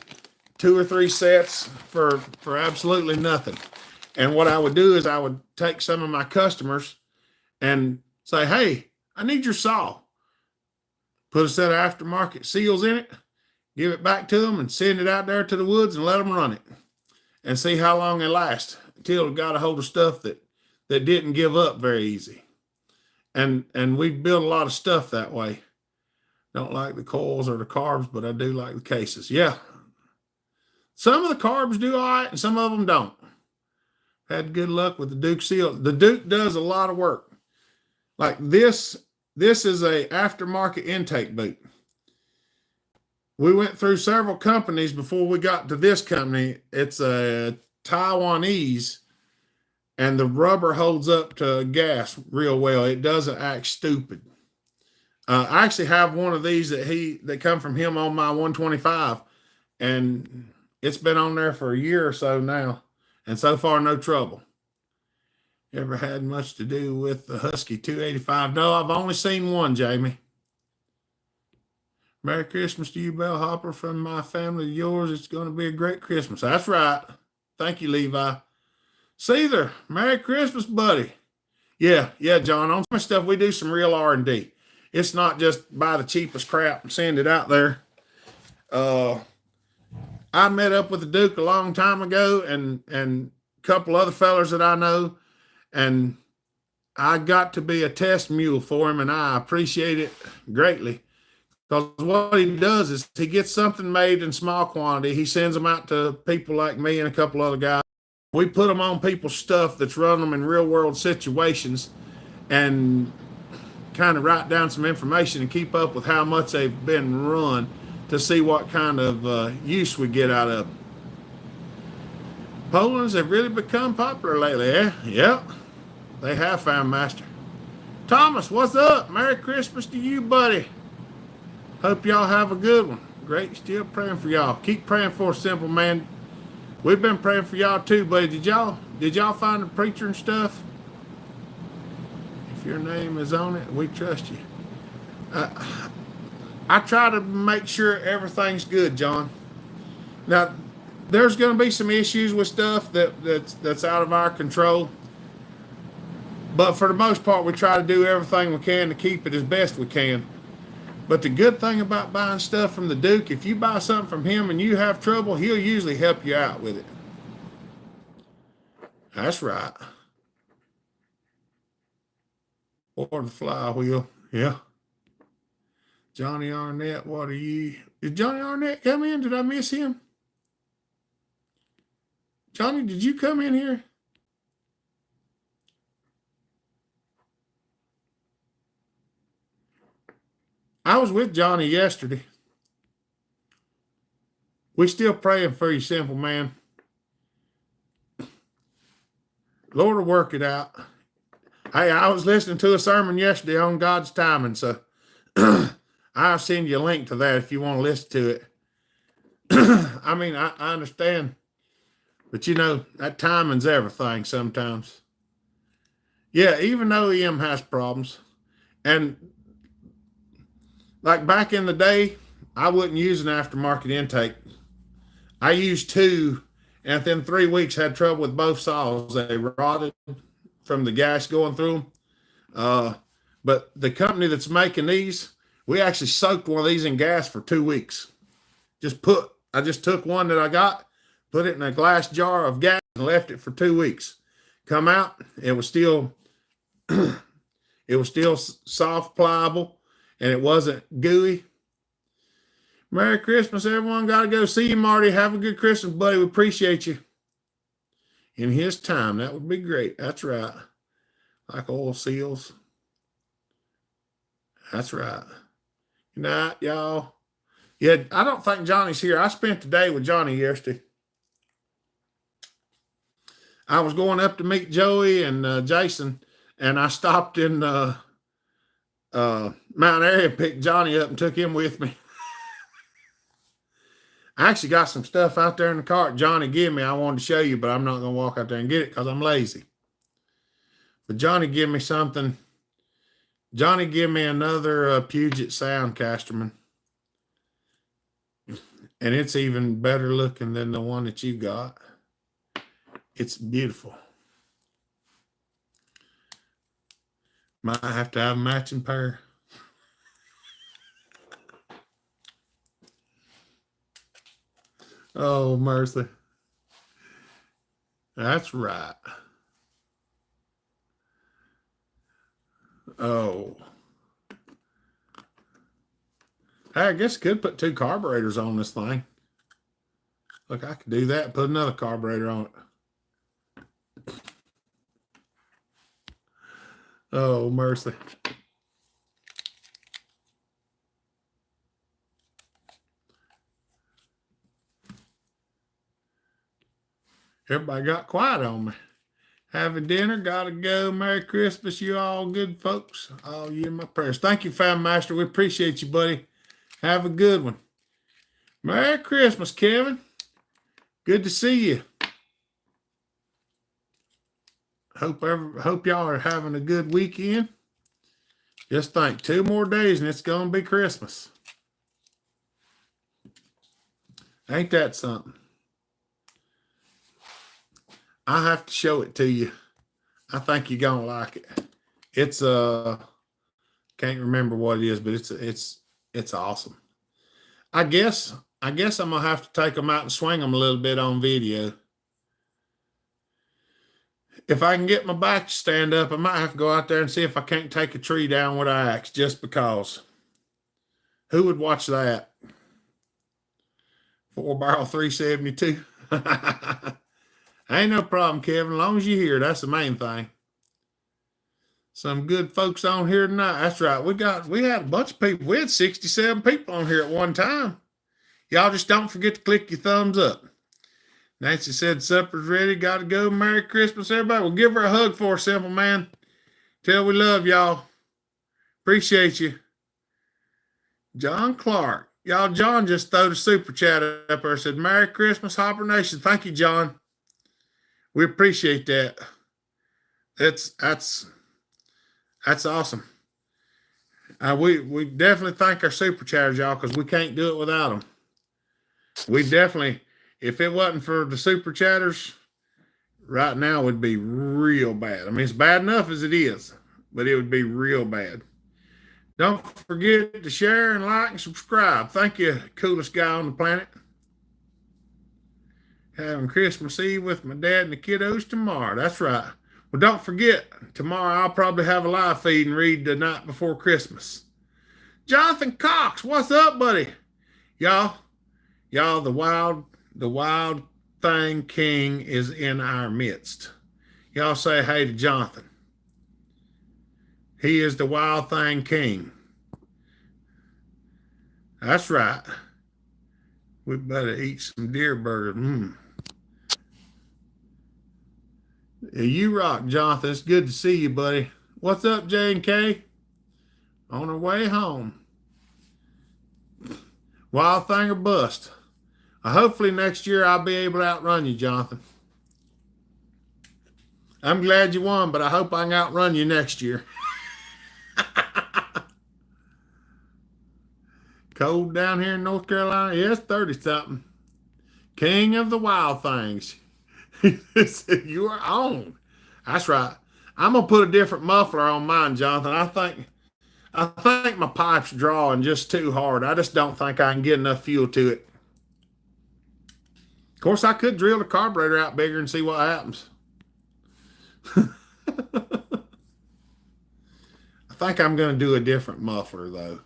2 or 3 sets for absolutely nothing. And what I would do is I would take some of my customers and say, hey, I need your saw. Put a set of aftermarket seals in it, give it back to them, and send it out there to the woods and let them run it and see how long they last until it got a hold of stuff that didn't give up very easy. And we've built a lot of stuff that way. Don't like the coils or the carbs, but I do like the cases. Yeah. Some of the carbs do all right and some of them don't. Had good luck with the Duke seal. The Duke does a lot of work. Like this is a aftermarket intake boot. We went through several companies before we got to this company. It's a Taiwanese, and the rubber holds up to gas real well. It doesn't act stupid. I actually have one of these that come from him on my 125, and it's been on there for a year or so now, and so far no trouble. Ever had much to do with the Husky 285? No, I've only seen one, Jamie. Merry Christmas to you, Bellhopper, from my family to yours. It's going to be a great Christmas. That's right. Thank you, Levi. Seether, Merry Christmas, buddy. Yeah, John. On some stuff, we do some real R&D. It's not just buy the cheapest crap and send it out there. I met up with the Duke a long time ago and a couple other fellers that I know, and I got to be a test mule for him, and I appreciate it greatly. Because what he does is he gets something made in small quantity. He sends them out to people like me and a couple other guys. We put them on people's stuff that's running them in real world situations and kind of write down some information and keep up with how much they've been run to see what kind of use we get out of them. Polands have really become popular lately, eh? Yep, they have, found master. Thomas, what's up? Merry Christmas to you, buddy. Hope y'all have a good one. Great, still praying for y'all. Keep praying for us, Simple Man. We've been praying for y'all too, buddy. Did y'all find a preacher and stuff? If your name is on it, we trust you. I try to make sure everything's good, John. Now, there's going to be some issues with stuff that's out of our control. But for the most part, we try to do everything we can to keep it as best we can. But the good thing about buying stuff from the Duke, if you buy something from him and you have trouble, he'll usually help you out with it. That's right. Or the flywheel. Yeah. Johnny Arnett, what are you? Did Johnny Arnett come in? Did I miss him? Johnny, did you come in here? I was with Johnny yesterday. We still praying for you, simple man. Lord will work it out. Hey, I was listening to a sermon yesterday on God's timing, so I'll send you a link to that if you want to listen to it. I mean, I understand, but you know, that timing's everything sometimes. Yeah, even though EM has problems, and like back in the day, I wouldn't use an aftermarket intake. I used two, and within 3 weeks had trouble with both saws. They rotted from the gas going through them. But the company that's making these, we actually soaked one of these in gas for 2 weeks. I just took one that I got, put it in a glass jar of gas, and left it for 2 weeks. Come out, it was still soft, pliable, and it wasn't gooey. Merry Christmas, everyone. Got to go see you, Marty. Have a good Christmas, buddy. We appreciate you. In his time, that would be great. That's right. Like oil seals. That's right. Good night, y'all. Yeah, I don't think Johnny's here. I spent the day with Johnny yesterday. I was going up to meet Joey and Jason, and I stopped in Mount Airy and picked Johnny up and took him with me. I actually got some stuff out there in the cart Johnny gave me. I wanted to show you, but I'm not going to walk out there and get it because I'm lazy. But Johnny gave me something. Johnny gave me another Puget Soundcasterman. And it's even better looking than the one that you got. It's beautiful. Might have to have a matching pair. Oh, mercy. That's right. Oh. Hey, I guess I could put 2 carburetors on this thing. Look, I could do that and put another carburetor on it. Oh, mercy. Everybody got quiet on me. Having dinner, gotta go. Merry Christmas, you all good folks. All you in my prayers. Thank you, Fam Master. We appreciate you, buddy. Have a good one. Merry Christmas, Kevin. Good to see you. Hope y'all are having a good weekend. Just think, 2 more days and it's gonna be Christmas. Ain't that something? I have to show it to you. I think you're gonna like it. It's can't remember what it is, but it's awesome. I guess I'm gonna have to take them out and swing them a little bit on video. If I can get my back to stand up, I might have to go out there and see if I can't take a tree down with an axe, just because. Who would watch that? 4-barrel 372. Ain't no problem, Kevin. As long as you're here, that's the main thing. Some good folks on here tonight. That's right. We had a bunch of people. We had 67 people on here at one time. Y'all just don't forget to click your thumbs up. Nancy said supper's ready. Got to go. Merry Christmas, everybody. We'll give her a hug for her, simple man. Tell we love y'all. Appreciate you. John Clark. Y'all, John just threw a super chat up there. Said, Merry Christmas, Hopper Nation. Thank you, John. We appreciate that. That's awesome. We definitely thank our super chatters, y'all, because we can't do it without them. We definitely, If it wasn't for the super chatters, right now would be real bad. I mean, it's bad enough as it is, but it would be real bad. Don't forget to share and like and subscribe. Thank you, coolest guy on the planet. Having Christmas Eve with my dad and the kiddos tomorrow. That's right. Well, don't forget, tomorrow I'll probably have a live feed and read the night before Christmas. Jonathan Cox, what's up, buddy? Y'all, the wild thing king is in our midst. Y'all say hey to Jonathan. He is the wild thing king. That's right. We better eat some deer burgers. You rock, Jonathan. It's good to see you, buddy. What's up, J and K? On our way home. Wild thing or bust. Hopefully next year I'll be able to outrun you, Jonathan. I'm glad you won, but I hope I can outrun you next year. Cold down here in North Carolina. Yes, 30-something. King of the wild things. You are on. That's right. I'm gonna put a different muffler on mine, Jonathan. I think my pipe's drawing just too hard. I just don't think I can get enough fuel to it. Of course, I could drill the carburetor out bigger and see what happens. I think I'm gonna do a different muffler though.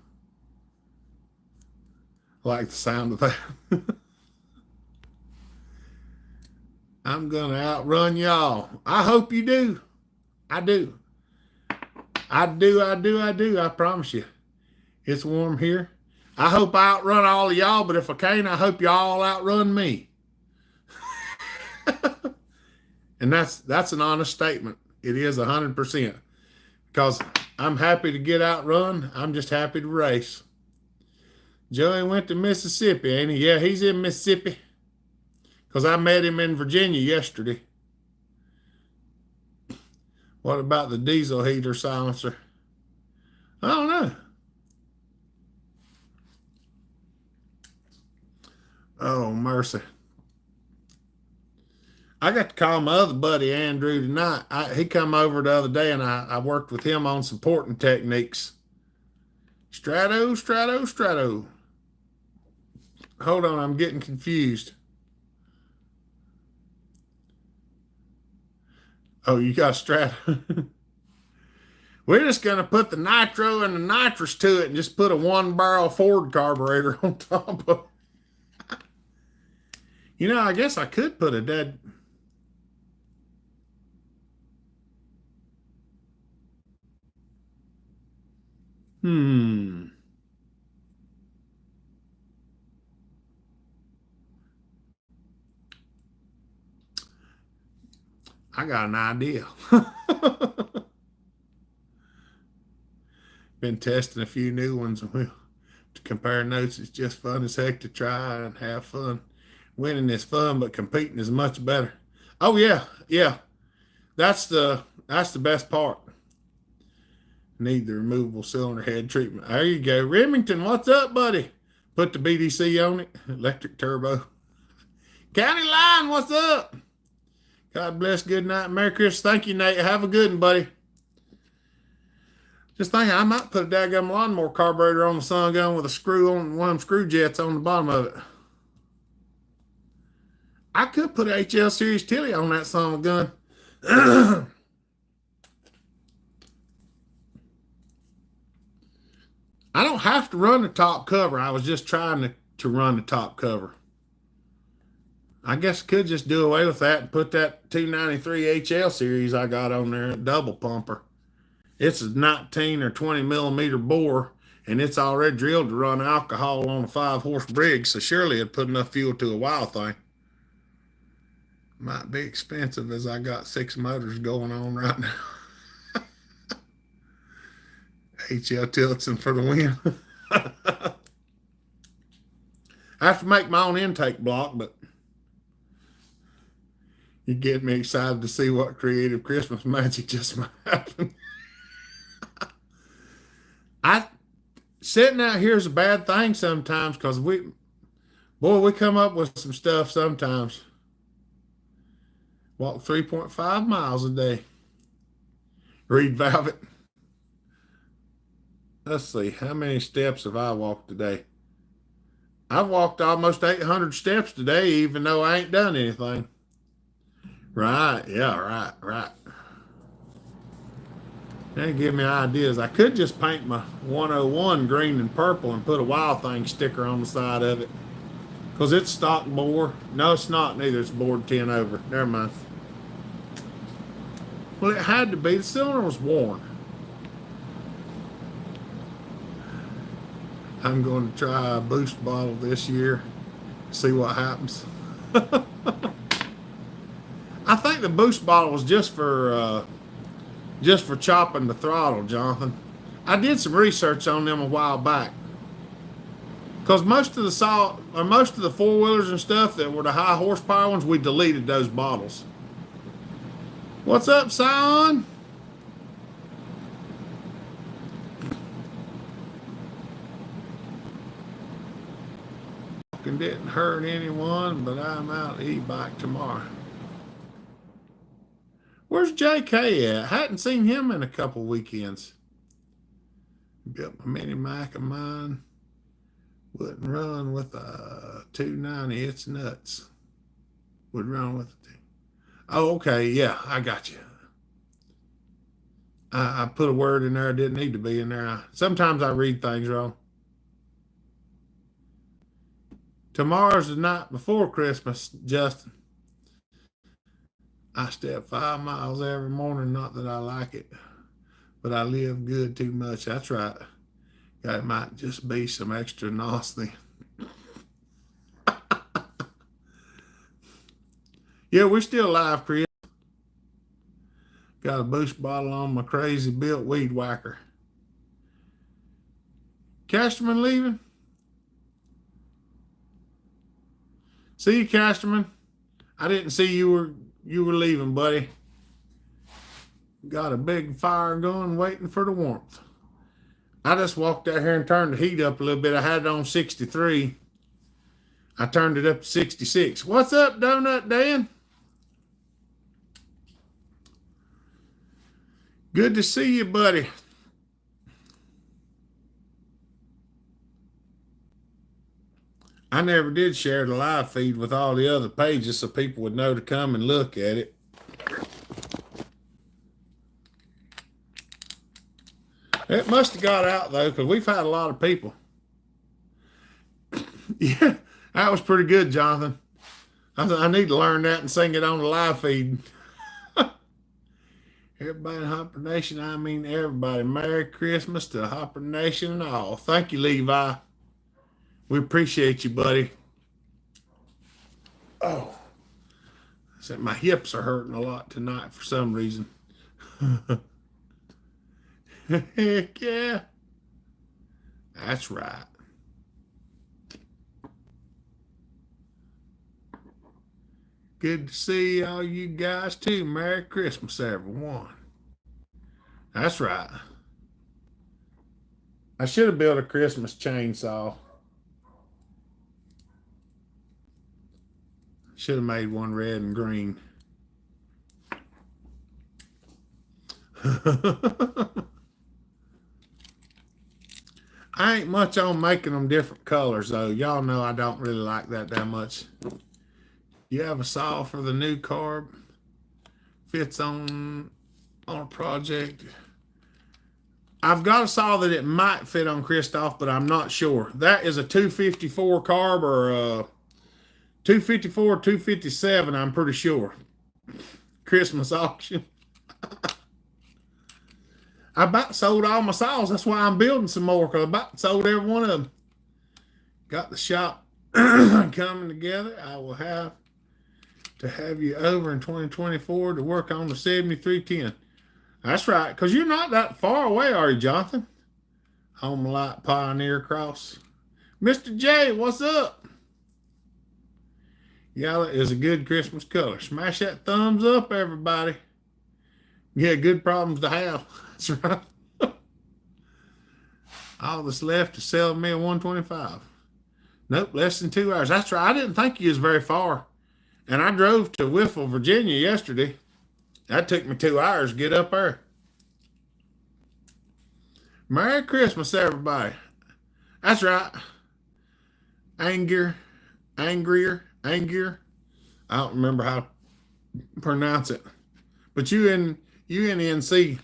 I like the sound of that. I'm going to outrun y'all. I hope you do. I do. I promise you. It's warm here. I hope I outrun all of y'all, but if I can't, I hope y'all outrun me. And that's an honest statement. It is 100%. Because I'm happy to get outrun. I'm just happy to race. Joey went to Mississippi, ain't he? Yeah, he's in Mississippi. Because I met him in Virginia yesterday. What about the diesel heater silencer? I don't know. Oh, mercy. I got to call my other buddy, Andrew, tonight. He come over the other day, and I worked with him on supporting techniques. Strato. Hold on, I'm getting confused. Oh, you got Strato. We're just going to put the nitro and the nitrous to it and just put a 1-barrel Ford carburetor on top of it. You know, I guess I could put a dead... I got an idea. Been testing a few new ones. To compare notes, it's just fun as heck to try and have fun. Winning is fun, but competing is much better. Oh yeah. That's the best part. Need the removable cylinder head treatment. There you go. Remington, what's up, buddy? Put the BDC on it. Electric turbo. County Line, what's up? God bless. Good night. Merry Christmas. Thank you, Nate. Have a good one, buddy. Just thinking I might put a daggum lawnmower carburetor on the sun gun with a screw on one of them screw jets on the bottom of it. I could put an HL Series Tilly on that son of a gun. I don't have to run the top cover. I was just trying to run the top cover. I guess I could just do away with that and put that 293 HL series I got on there, double pumper. It's a 19 or 20 millimeter bore, and it's already drilled to run alcohol on a 5-horse Briggs, so surely it'd put enough fuel to a wild thing. Might be expensive as I got 6 motors going on right now. HL Tillotson for the win. I have to make my own intake block, but you get me excited to see what creative Christmas magic just might happen. Sitting out here is a bad thing sometimes because Boy, we come up with some stuff sometimes. Walk 3.5 miles a day. Read Velvet. Let's see, how many steps have I walked today? I've walked almost 800 steps today, even though I ain't done anything. Right, yeah, right. That give me ideas. I could just paint my 101 green and purple and put a Wild Thing sticker on the side of it. Because it's stock bore. No, it's not neither. It's bored 10 over. Never mind. Well, it had to be. The cylinder was worn. I'm going to try a boost bottle this year. See what happens. I think the boost bottle was just for chopping the throttle, Jonathan. I did some research on them a while back. Because most of the four-wheelers and stuff that were the high horsepower ones, we deleted those bottles. What's up, Sion? Didn't hurt anyone, but I'm out e-bike tomorrow. Where's JK at? Hadn't seen him in a couple weekends. Built my mini Mac of mine. Wouldn't run with a 290. It's nuts. Would run with it. Oh, okay. Yeah, I got you. I put a word in there. Didn't need to be in there. Sometimes I read things wrong. Tomorrow's the night before Christmas, Justin. I step 5 miles every morning. Not that I like it, but I live good too much. That's right. It might just be some extra nasty. Yeah, we're still live, Chris. Got a boost bottle on my crazy built weed whacker. Casterman leaving? See you, Casterman. I didn't see you were leaving, buddy. Got a big fire going, waiting for the warmth. I just walked out here and turned the heat up a little bit. I had it on 63. I turned it up to 66. What's up, Donut Dan? Good to see you, buddy. I never did share the live feed with all the other pages so people would know to come and look at it. It must have got out, though, because we've had a lot of people. Yeah, that was pretty good, Jonathan. I need to learn that and sing it on the live feed. Everybody in Hopper Nation, I mean everybody. Merry Christmas to Hopper Nation and all. Thank you, Levi. We appreciate you, buddy. Oh, my hips are hurting a lot tonight for some reason. Heck yeah. That's right. Good to see all you guys too. Merry Christmas, everyone. That's right. I should have built a Christmas chainsaw. Should have made one red and green. I ain't much on making them different colors, though. Y'all know I don't really like that much. You have a saw for the new carb? Fits on a project. I've got a saw that it might fit on Christoph, but I'm not sure. That is a 254 carb or a 254, 257, I'm pretty sure. Christmas auction. I about sold all my saws. That's why I'm building some more, because I about sold every one of them. Got the shop coming together. I will have to have you over in 2024 to work on the 7310. That's right, because you're not that far away, are you, Jonathan? Home Light Pioneer Cross. Mr. J, what's up? Yellow is a good Christmas color. Smash that thumbs up, everybody. Yeah, good problems to have. That's right. All that's left is sell me a 125. Nope, less than 2 hours. That's right. I didn't think you was very far. And I drove to Whiffle, Virginia yesterday. That took me 2 hours to get up there. Merry Christmas, everybody. That's right. Angrier. I don't remember how to pronounce it. But UNNC.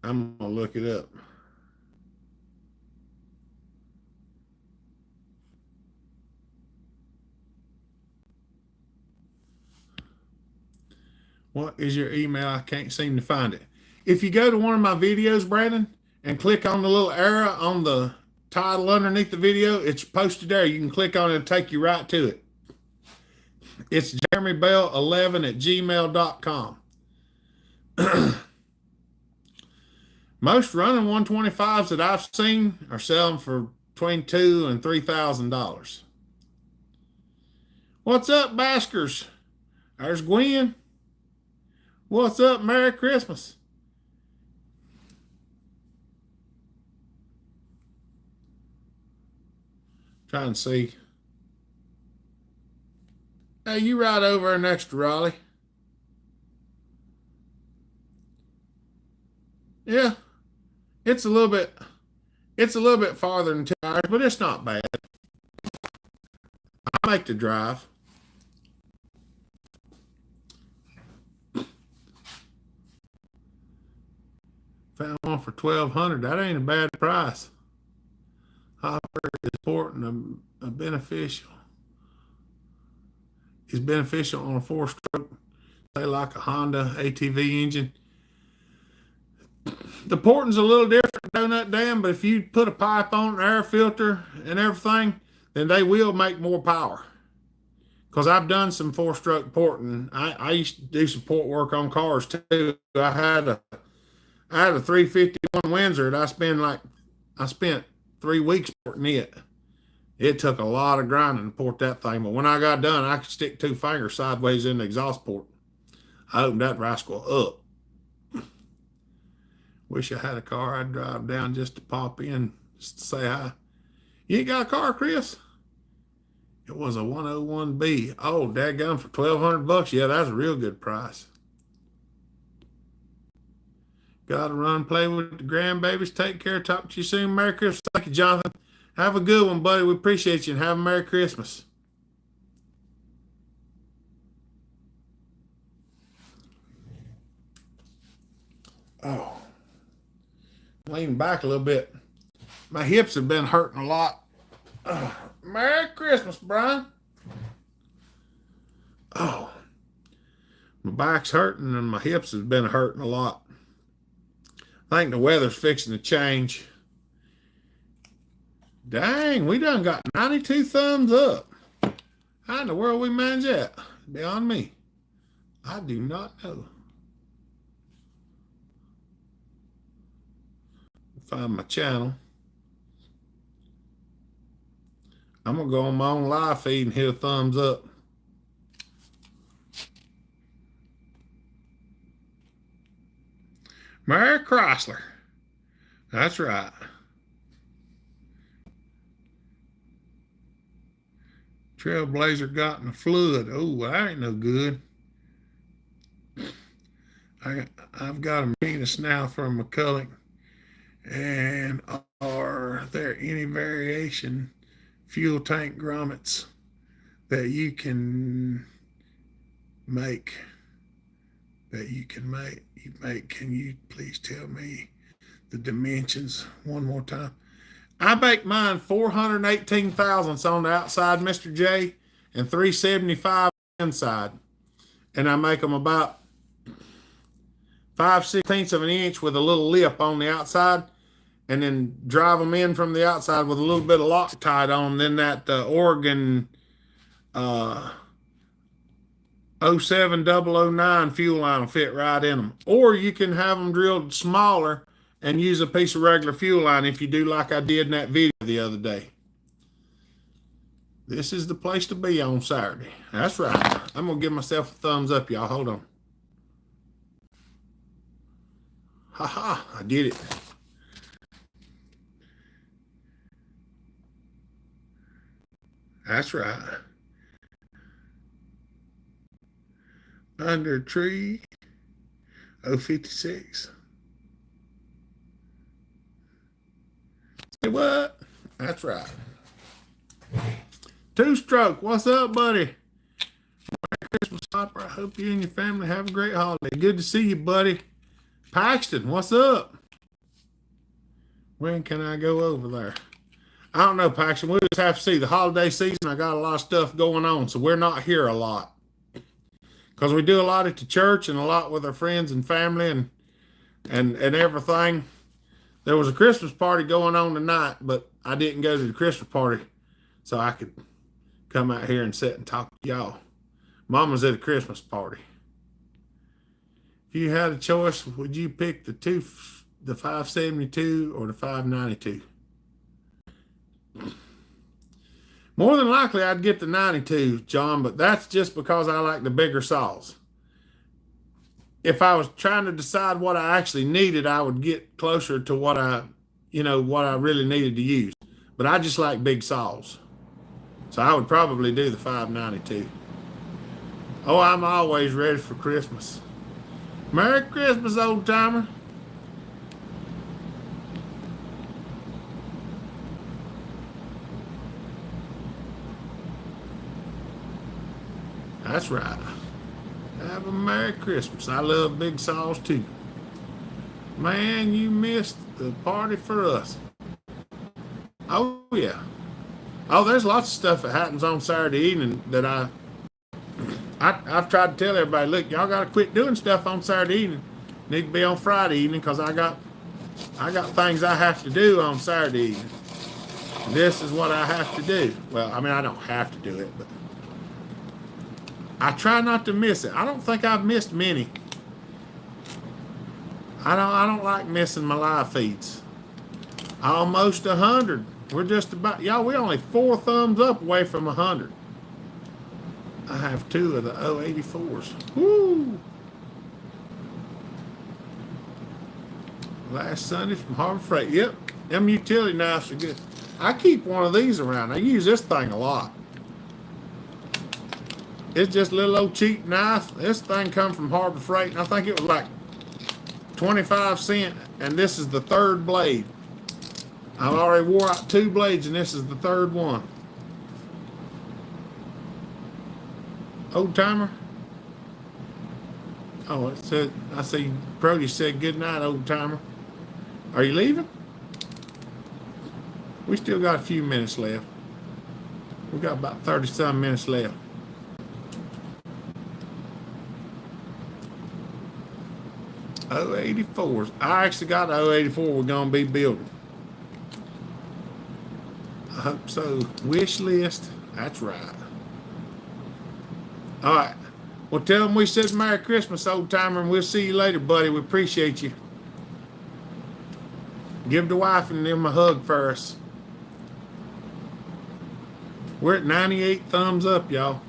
I'm gonna look it up. What is your email? I can't seem to find it. If you go to one of my videos, Brandon, and click on the little arrow on the title underneath the video, it's posted there. You can click on it and take you right to it. It's jeremybell11@gmail.com. Most running 125s that I've seen are selling for between $2,000 and $3,000. What's up, Baskers? There's Gwen. What's up? Merry Christmas. Trying to see. Hey, you right over there next to Raleigh. Yeah, it's a little bit farther than 2 hours, but it's not bad. I make the drive. Found one for $1,200. That ain't a bad price. Hopper is important a beneficial. Is beneficial on a 4-stroke, say like a Honda ATV engine. The porting's a little different, Donut Dam, but if you put a pipe on an air filter and everything, then they will make more power. Because I've done some 4-stroke porting. I used to do some port work on cars too. I had a 351 Windsor that I spent 3 weeks porting it. It took a lot of grinding to port that thing, but when I got done, I could stick 2 fingers sideways in the exhaust port. I opened that rascal up. Wish I had a car. I'd drive down just to pop in, just to say hi. You ain't got a car, Chris? It was a 101B. Oh, dadgum, for $1,200. Yeah, that's a real good price. Gotta run, play with the grandbabies. Take care. Talk to you soon. Merry Christmas. Thank you, Jonathan. Have a good one, buddy. We appreciate you, and have a Merry Christmas. Oh, lean back a little bit. My hips have been hurting a lot. Merry Christmas, Brian. Oh, my back's hurting and my hips have been hurting a lot. I think the weather's fixing to change. Dang, we done got 92 thumbs up. How in the world we manage that? Beyond me. I do not know. Find my channel. I'm going to go on my own live feed and hit a thumbs up. Mary Chrysler. That's right. Trailblazer got in a flood. Oh, that ain't no good. I've got a penis now from McCulloch. And are there any variation fuel tank grommets that you can make? Can you please tell me the dimensions one more time? I make mine 418 thousandths on the outside, Mr. J, and 375 inside. And I make them about 5/16 of an inch with a little lip on the outside, and then drive them in from the outside with a little bit of Loctite on. Then that Oregon 07009 fuel line will fit right in them. Or you can have them drilled smaller and use a piece of regular fuel line if you do like I did in that video the other day. This is the place to be on Saturday. That's right. I'm going to give myself a thumbs up, y'all. Hold on. Ha ha, I did it. That's right. Under a tree, 056. Say what? That's right. Two Stroke, what's up, buddy? Merry Christmas, Hopper. I hope you and your family have a great holiday. Good to see you, buddy. Paxton, what's up? When can I go over there? I don't know, Paxton. We'll just have to see. The holiday season, I got a lot of stuff going on, so we're not here a lot. Because we do a lot at the church and a lot with our friends and family and everything. There was a Christmas party going on tonight, but I didn't go to the Christmas party so I could come out here and sit and talk to y'all. Mama's at a Christmas party. If you had a choice, would you pick the 572 or the 592? More than likely, I'd get the 92, John, but that's just because I like the bigger saws. If I was trying to decide what I actually needed, I would get closer to what I really needed to use. But I just like big saws. So I would probably do the 592. Oh, I'm always ready for Christmas. Merry Christmas, old timer. That's right. Have a Merry Christmas. I love big saws too. Man, you missed the party for us. Oh, yeah. Oh, there's lots of stuff that happens on Saturday evening that I've tried to tell everybody, look, y'all got to quit doing stuff on Saturday evening. Need to be on Friday evening because I got things I have to do on Saturday evening. This is what I have to do. Well, I mean, I don't have to do it, but I try not to miss it. I don't think I've missed many. I don't like missing my live feeds. Almost 100. We're just about, y'all, we're only 4 thumbs up away from 100. I have 2 of the 084s. Woo! Last Sunday from Harbor Freight. Yep, them utility knives are good. I keep one of these around. I use this thing a lot. It's just a little old cheap knife. This thing come from Harbor Freight, and I think it was like 25 cents, and this is the 3rd blade. I've already wore out 2 blades, and this is the 3rd one. Old timer. Oh, it said, I see Brody said good night, old timer. Are you leaving? We still got a few minutes left. We got about 30-some minutes left. O84s. I actually got the 084 we're going to be building. I hope so. Wish list. That's right. All right. Well, tell them we said Merry Christmas, old timer, and we'll see you later, buddy. We appreciate you. Give the wife and them a hug for us. We're at 98 thumbs up, y'all.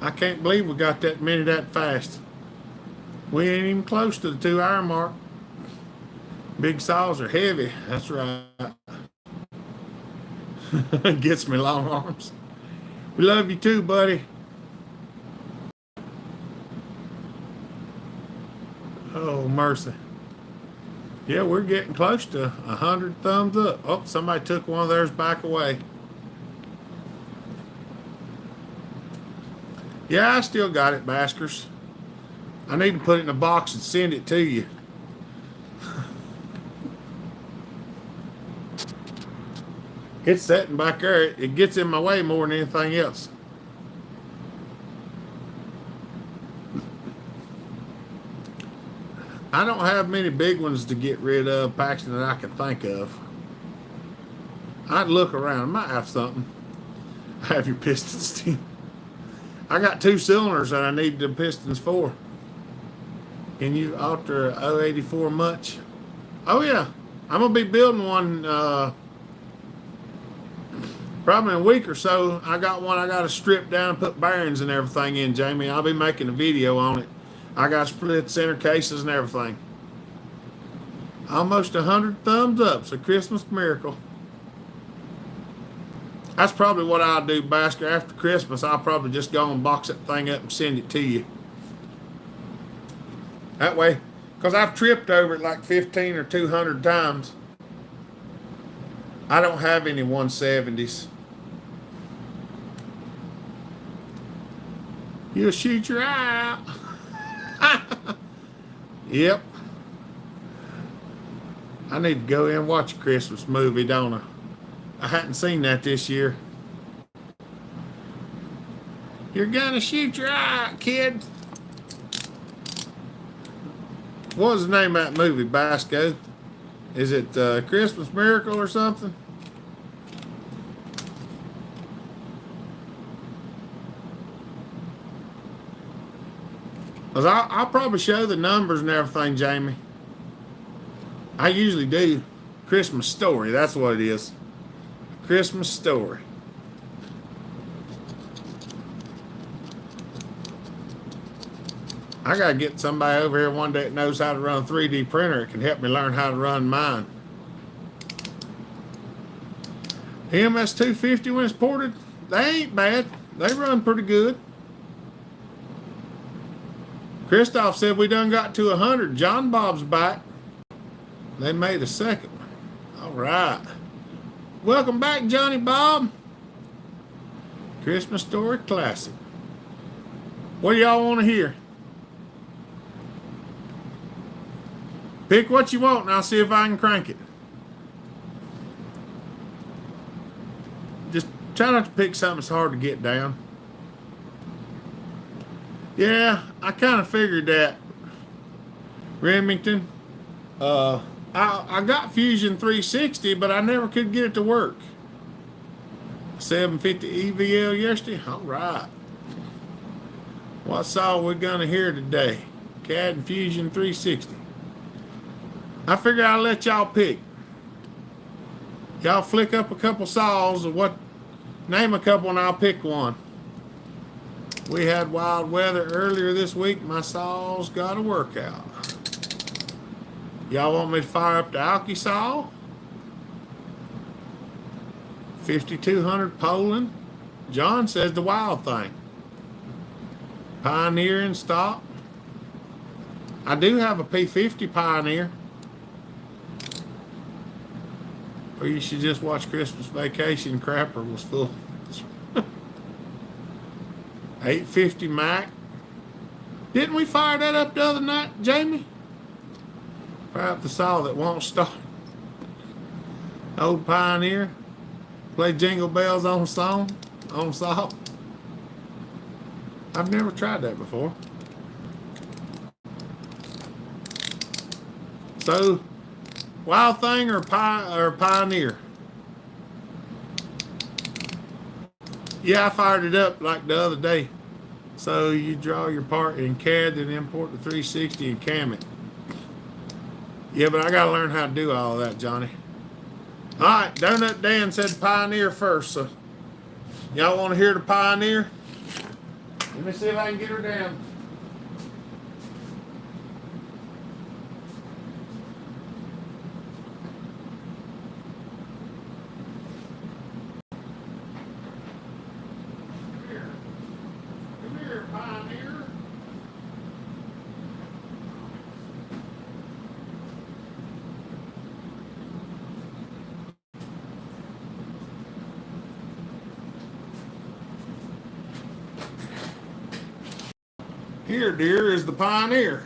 I can't believe we got that many that fast. We ain't even close to the 2-hour mark. Big saws are heavy. That's right. Gets me long arms. We love you too, buddy. Oh, mercy. Yeah, we're getting close to 100 thumbs up. Oh, somebody took one of theirs back away. Yeah, I still got it, Baskers. I need to put it in a box and send it to you. It's sitting back there. It gets in my way more than anything else. I don't have many big ones to get rid of, Paxton, that I can think of. I'd look around. I might have something. I have your piston steam. I got 2 cylinders that I need the pistons for. Can you alter 084 much? Oh yeah, I'm gonna be building one Probably in a week or so, I got one I got to strip down and put bearings and everything in, Jamie. I'll be making a video on it. I got split center cases and everything. Almost 100 thumbs up. It's a Christmas miracle. That's probably what I'll do, Basker. After Christmas, I'll probably just go and box that thing up and send it to you. That way, because I've tripped over it like 15 or 200 times. I don't have any 170s. You'll shoot your eye out. Yep. I need to go in and watch a Christmas movie, don't I? I hadn't seen that this year. You're gonna shoot your eye out, kid. What was the name of that movie, Basco? Is it Christmas Miracle or something? Cause I'll probably show the numbers and everything, Jamie. I usually do. Christmas Story, that's what it is. Christmas Story. I gotta get somebody over here one day that knows how to run a 3D printer that can help me learn how to run mine. MS-250 when it's ported, they ain't bad. They run pretty good. Christoph said we done got to 100. John Bob's back. They made a second one. All right. Welcome back, Johnny Bob. Christmas Story Classic. What do y'all want to hear? Pick what you want and I'll see if I can crank it. Just try not to pick something that's hard to get down. Yeah, I kind of figured that. Remington. I got Fusion 360, but I never could get it to work. 750 EVL yesterday. All right. What saw we gonna hear today? CAD and Fusion 360. I figure I'll let y'all pick. Y'all flick up a couple saws or what? Name a couple and I'll pick one. We had wild weather earlier this week. My saws got a workout. Y'all want me to fire up the Alki saw? 5200 Poland. John says the wild thing. Pioneer in stock. I do have a P50 Pioneer. Or you should just watch Christmas Vacation. Crapper was full. 850 Mac. Didn't we fire that up the other night, Jamie? Fire up the saw that won't start. Old Pioneer. Play Jingle Bells on saw. I've never tried that before. So, Wild Thing or Pioneer? Yeah, I fired it up like the other day. So you draw your part in CAD, then import the 360 and cam it. Yeah, but I gotta learn how to do all of that, Johnny. All right, Donut Dan said Pioneer first, so y'all want to hear the Pioneer? Let me see if I can get her down. Come here, Pioneer. Here, dear, is the Pioneer.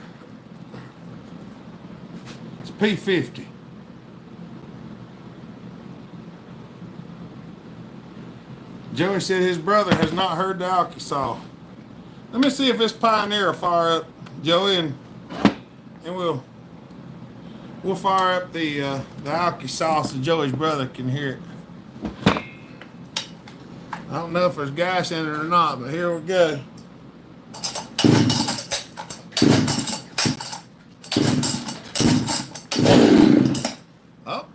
It's P50. Joey said his brother has not heard the Alki saw. Let me see if this Pioneer will fire up, Joey, and we'll fire up the Alki saw so Joey's brother can hear it. I don't know if there's gas in it or not, but here we go. Oh.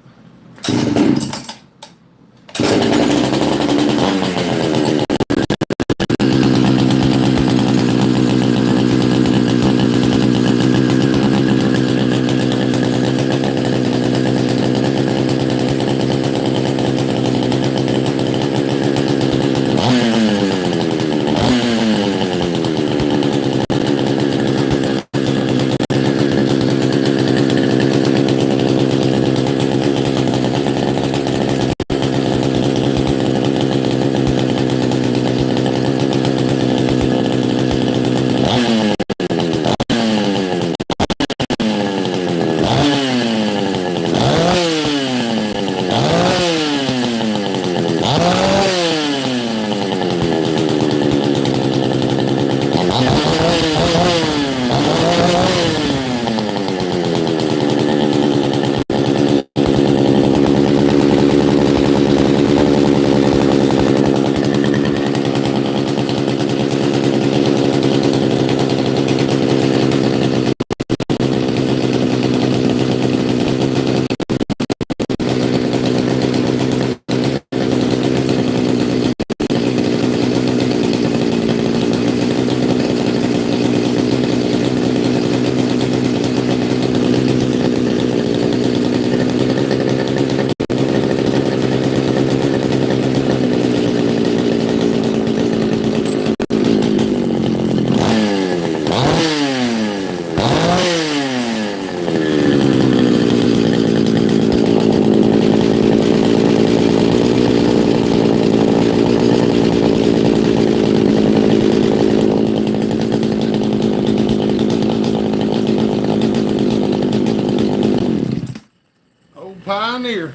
down near.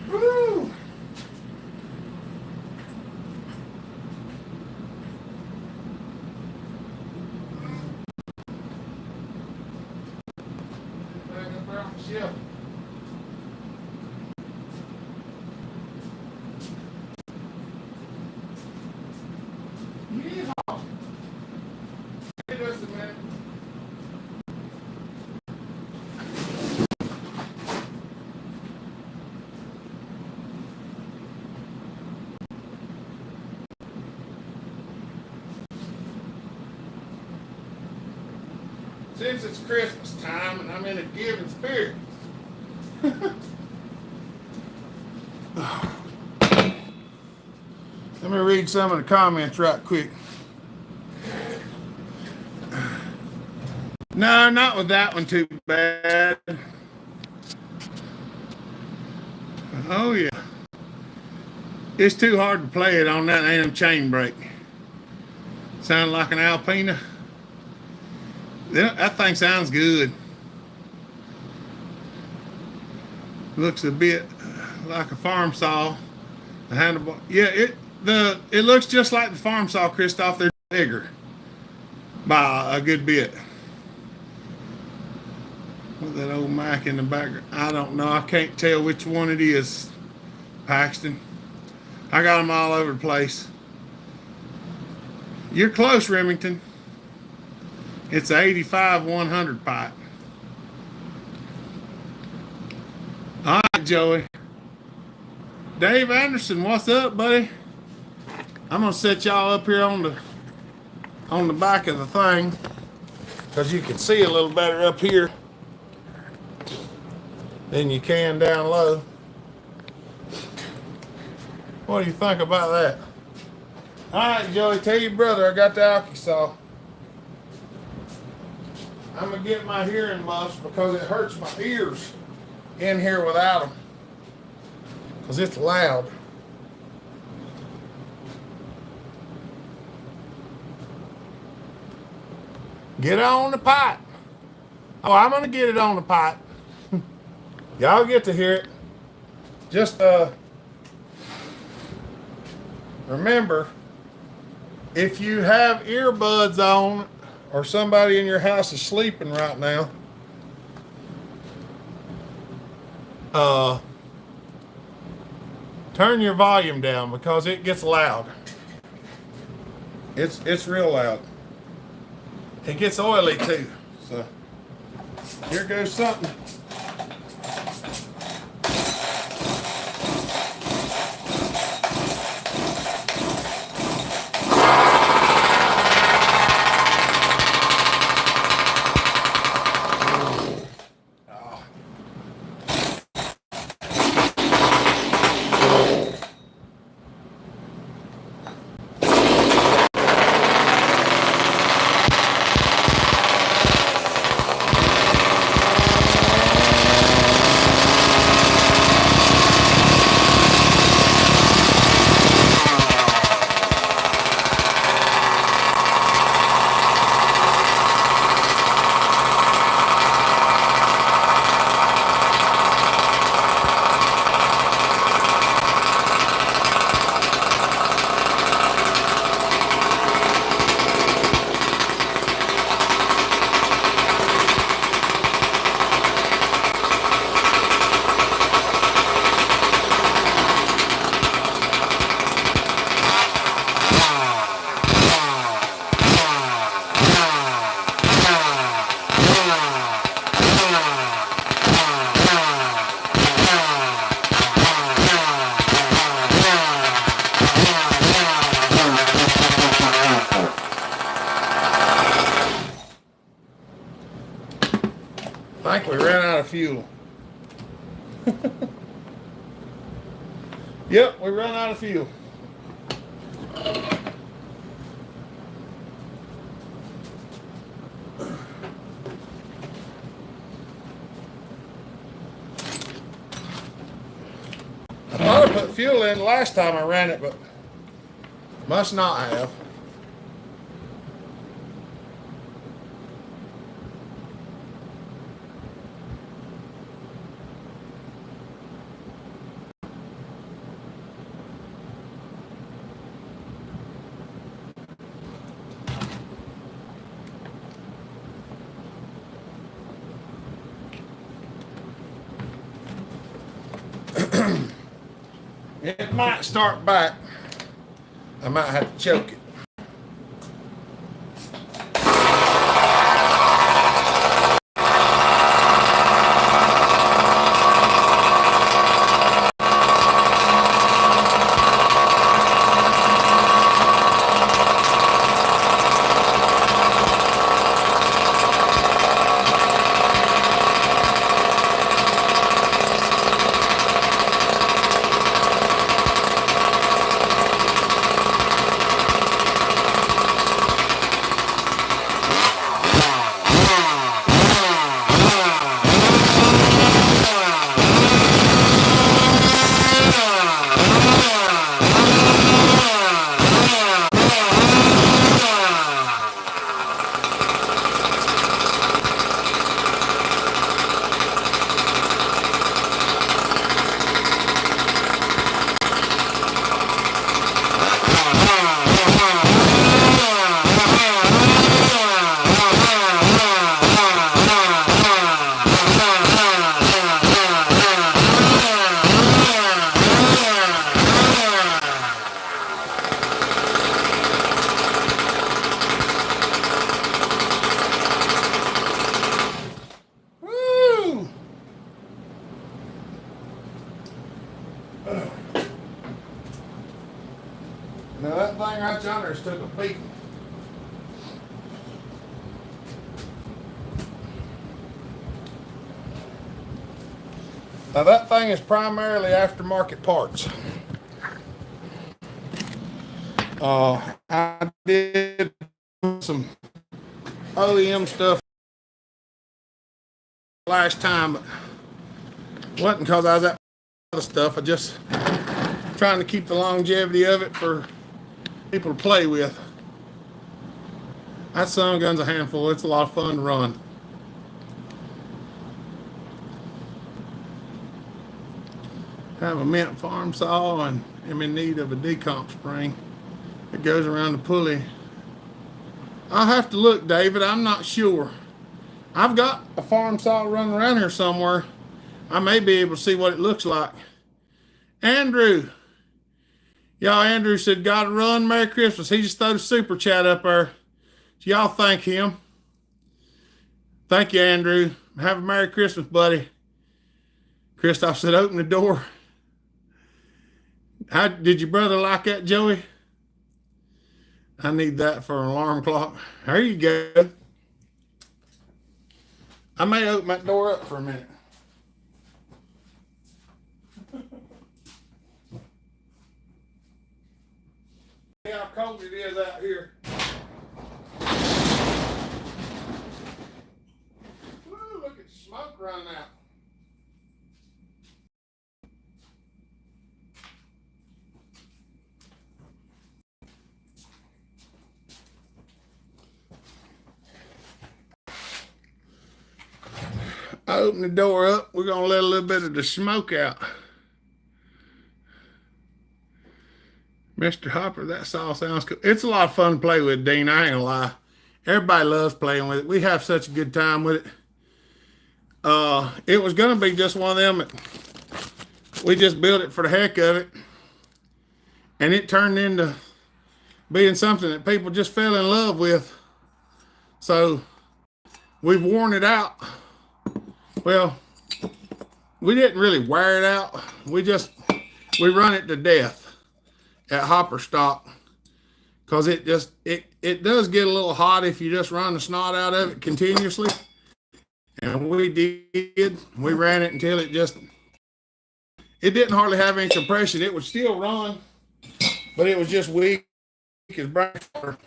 Woo! Back up there on the shelf. Yeehaw! Hey, just a minute. Since it's Christmas time and I'm in a giving spirit. Let me read some of the comments right quick. No, not with that one too bad. Oh yeah. It's too hard to play it on that damn chain brake. Sound like an Alpina. That thing sounds good. Looks a bit like a farm saw. The handlebar, yeah, it looks just like the farm saw, Christoph. They're bigger by a good bit. With that old Mac in the background, I don't know. I can't tell which one it is, Paxton. I got them all over the place. You're close, Remington. It's a 85-100 pipe. All right, Joey. Dave Anderson, what's up, buddy? I'm gonna set y'all up here on the back of the thing, because you can see a little better up here than you can down low. What do you think about that? All right, Joey, tell your brother I got the alky saw. I'm gonna get my hearing muffs because it hurts my ears in here without them, because it's loud. Get it on the pipe. Oh, I'm gonna get it on the pipe. Y'all get to hear it. Just remember, if you have earbuds on or somebody in your house is sleeping right now, turn your volume down because it gets loud. It's real loud. It gets oily too. So here goes something. I think we ran out of fuel. Yep, we ran out of fuel. I thought I put fuel in last time I ran it, but must not have. It might start back. I might have to choke it. Now that thing right yonder took a beating. Now that thing is primarily aftermarket parts. I did some OEM stuff last time, but wasn't because I was at other stuff. I just trying to keep the longevity of it for people to play with. That sun gun's a handful. It's a lot of fun to run. Have a mint farm saw and am in need of a decomp spring that goes around the pulley. I'll have to look, David. I'm not sure. I've got a farm saw running around here somewhere. I may be able to see what it looks like. Andrew. Y'all, Andrew said, gotta run, Merry Christmas. He just threw a super chat up there. So y'all thank him. Thank you, Andrew. Have a Merry Christmas, buddy. Christoph said, open the door. How did your brother like that, Joey? I need that for an alarm clock. There you go. I may open that door up for a minute. See how cold it is out here. Woo, look at the smoke running out. I open the door up. We're going to let a little bit of the smoke out. Mr. Hopper, that saw sounds cool. It's a lot of fun to play with, Dean. I ain't gonna lie. Everybody loves playing with it. We have such a good time with it. It was going to be just one of them. We just built it for the heck of it. And it turned into being something that people just fell in love with. So we've worn it out. Well, we didn't really wear it out. We run it to death at hopper stock, because it does get a little hot if you just run the snot out of it continuously. And we ran it until it didn't hardly have any compression. It would still run, but it was just weak as brain water.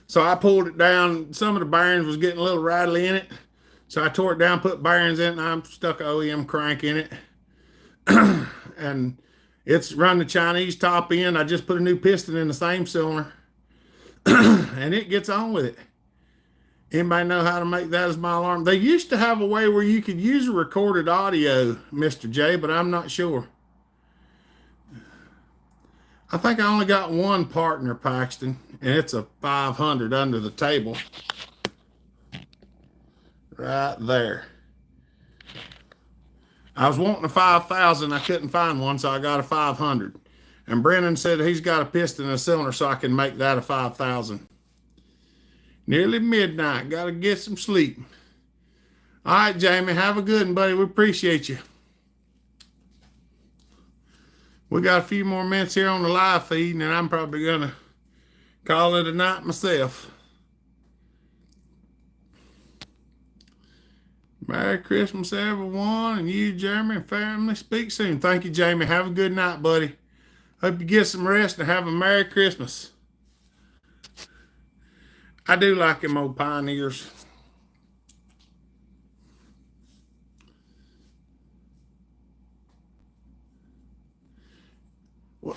So I pulled it down. Some of the bearings was getting a little rattly in it. So I tore it down, put bearings in it, and I stuck an OEM crank in it. And it's run the Chinese top end. I just put a new piston in the same cylinder. And it gets on with it. Anybody know how to make that as my alarm? They used to have a way where you could use a recorded audio, Mr. J, but I'm not sure. I think I only got one partner, Paxton, and it's a 500 under the table. Right there. I was wanting a 5,000. I couldn't find one, so I got a 500. And Brennan said he's got a piston and a cylinder, so I can make that a 5,000. Nearly midnight. Got to get some sleep. All right, Jamie. Have a good one, buddy. We appreciate you. We got a few more minutes here on the live feed, and I'm probably going to call it a night myself. Merry Christmas, everyone, and you, Jeremy, and family. Speak soon. Thank you, Jamie. Have a good night, buddy. Hope you get some rest and have a Merry Christmas. I do like them old Pioneers. Well,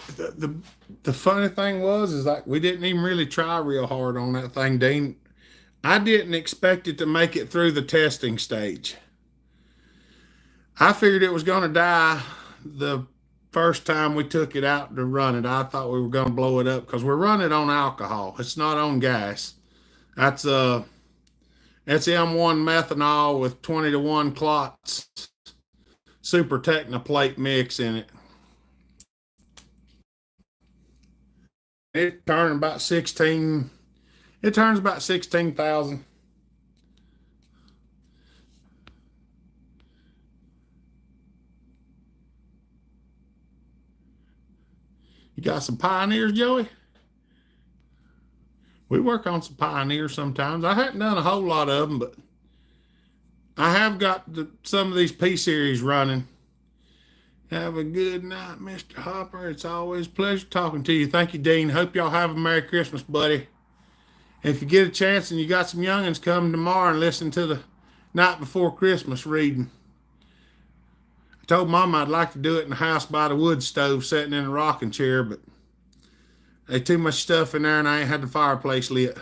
the funny thing is like we didn't even really try real hard on that thing, Dean. I didn't expect it to make it through the testing stage. I figured it was going to die the first time we took it out to run it. I thought we were going to blow it up because we're running it on alcohol. It's not on gas. That's M1 methanol with 20-to-1 clots, super Technoplate mix in it. It turns about 16. It turns about 16,000. You got some Pioneers, Joey? We work on some Pioneers sometimes. I haven't done a whole lot of them, but I have got some of these P-Series running. Have a good night, Mr. Hopper. It's always a pleasure talking to you. Thank you, Dean. Hope y'all have a Merry Christmas, buddy. If you get a chance and you got some youngins, come tomorrow and listen to the Night Before Christmas reading. I told Mama I'd like to do it in the house by the wood stove, sitting in a rocking chair, but there's too much stuff in there and I ain't had the fireplace lit.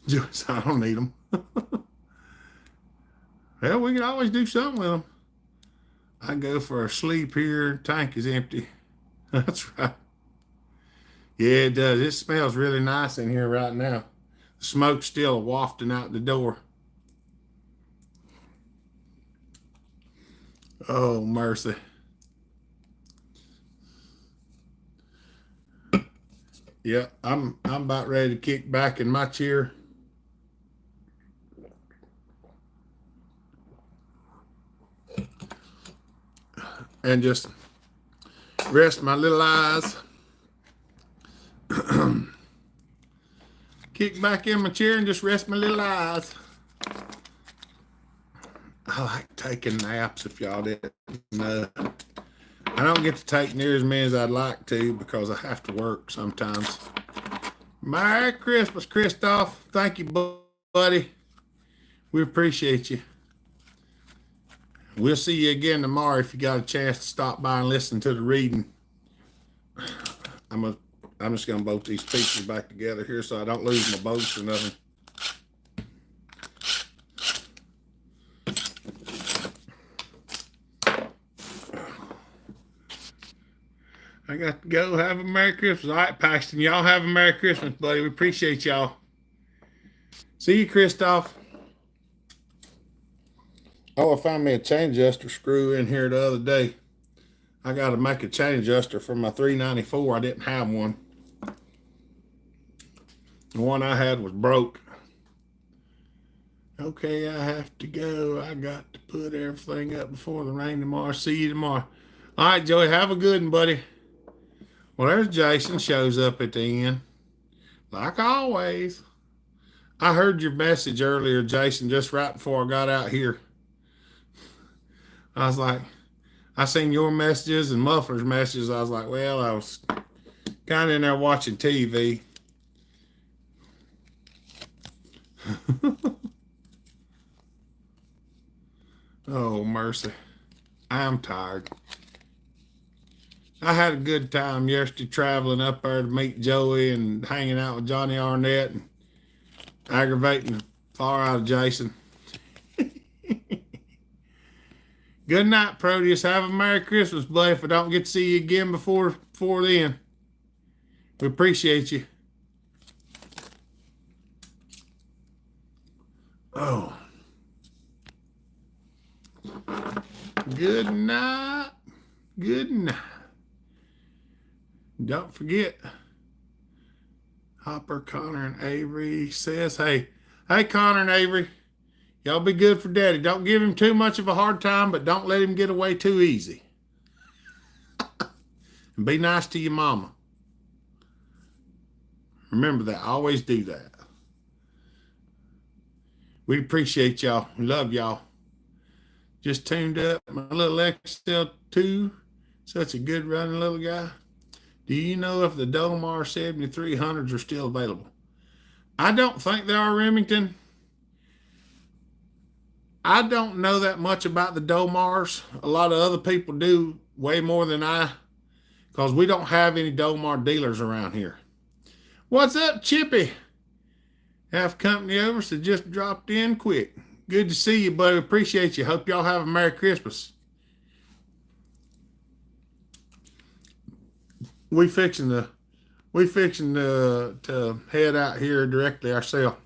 So I don't need them. Well, we can always do something with them. I go for a sleep here. Tank is empty. That's right. Yeah, it does. It smells really nice in here right now. The smoke's still wafting out the door. Oh, mercy. Yeah, I'm about ready to kick back in my chair. And just rest my little eyes. Kick back in my chair and just rest my little eyes. I like taking naps, if y'all didn't know. I don't get to take near as many as I'd like to because I have to work sometimes. Merry Christmas, Christoph. Thank you, buddy. We appreciate you. We'll see you again tomorrow if you got a chance to stop by and listen to the reading. I'm just going to bolt these pieces back together here so I don't lose my bolts or nothing. I got to go. Have a Merry Christmas. All right, Paxton. Y'all have a Merry Christmas, buddy. We appreciate y'all. See you, Christoph. Oh, I found me a chain adjuster screw in here the other day. I got to make a chain adjuster for my 394. I didn't have one. The one I had was broke. Okay, I have to go. I got to put everything up before the rain tomorrow. See you tomorrow. All right, Joey, have a good one, buddy. Well, there's Jason. Shows up at the end. Like always. I heard your message earlier, Jason, just right before I got out here. I was like, I seen your messages and Muffler's messages. I was like, well, I was kind of in there watching TV. Oh, mercy. I'm tired. I had a good time yesterday traveling up there to meet Joey and hanging out with Johnny Arnett and aggravating the far out of Jason. Good night, Proteus. Have a Merry Christmas, buddy. If I don't get to see you again before then, we appreciate you. Oh. Good night. Good night. Don't forget, Hopper, Connor, and Avery says, hey, Connor and Avery, y'all be good for Daddy. Don't give him too much of a hard time, but don't let him get away too easy. And be nice to your mama. Remember that. Always do that. We appreciate y'all. We love y'all. Just tuned up my little XL2. Such a good running little guy. Do you know if the Domar 7300s are still available? I don't think they are, Remington. I don't know that much about the Domars. A lot of other people do, way more than I, because we don't have any Domar dealers around here. What's up, Chippy? Half company over, so just dropped in quick. Good to see you, buddy. Appreciate you. Hope y'all have a Merry Christmas. We fixing to head out here directly ourselves.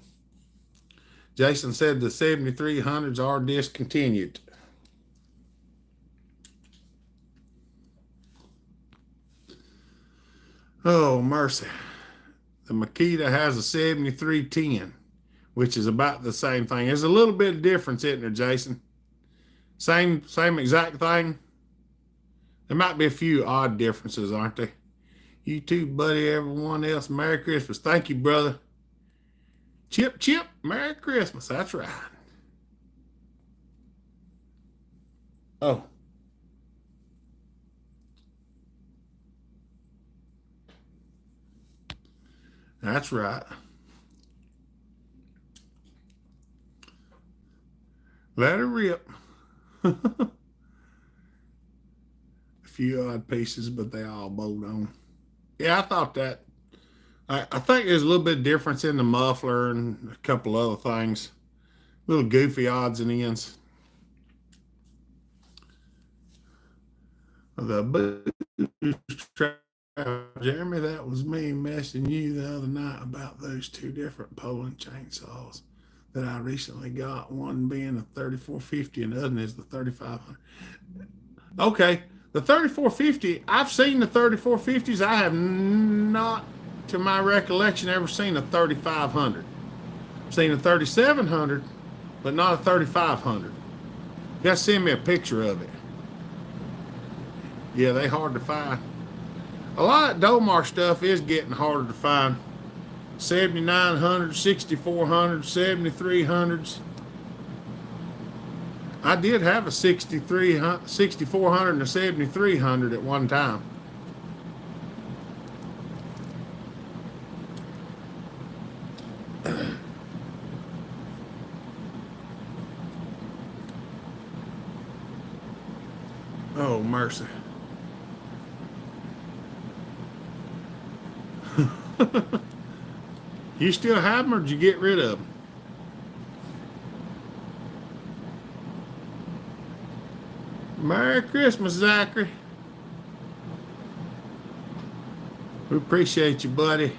Jason said the 7300s are discontinued. Oh, mercy. The Makita has a 7310, which is about the same thing. There's a little bit of difference, isn't there, Jason? Same exact thing. There might be a few odd differences, aren't there? You too, buddy. Everyone else, Merry Christmas. Thank you, brother. Chip, Merry Christmas. That's right. Oh. That's right. Let it rip. A few odd pieces, but they all bolt on. Yeah, I thought that. I think there's a little bit of difference in the muffler and a couple other things. Little goofy odds and ends. The Jeremy, that was me messaging you the other night about those two different Poland chainsaws that I recently got. One being a 3450 and the other is the 3500. Okay, the 3450, I've seen the 3450s. I have not, to my recollection, ever seen a 3500. I've seen a 3700, but not a 3500. You gotta send me a picture of it. Yeah, they hard to find. A lot of Domar stuff is getting harder to find. 7900s, 6400s, 7300s. I did have a 6400 and a 7300 at one time. Oh, mercy. You still have them, or did you get rid of them? Merry Christmas, Zachary. We appreciate you, buddy.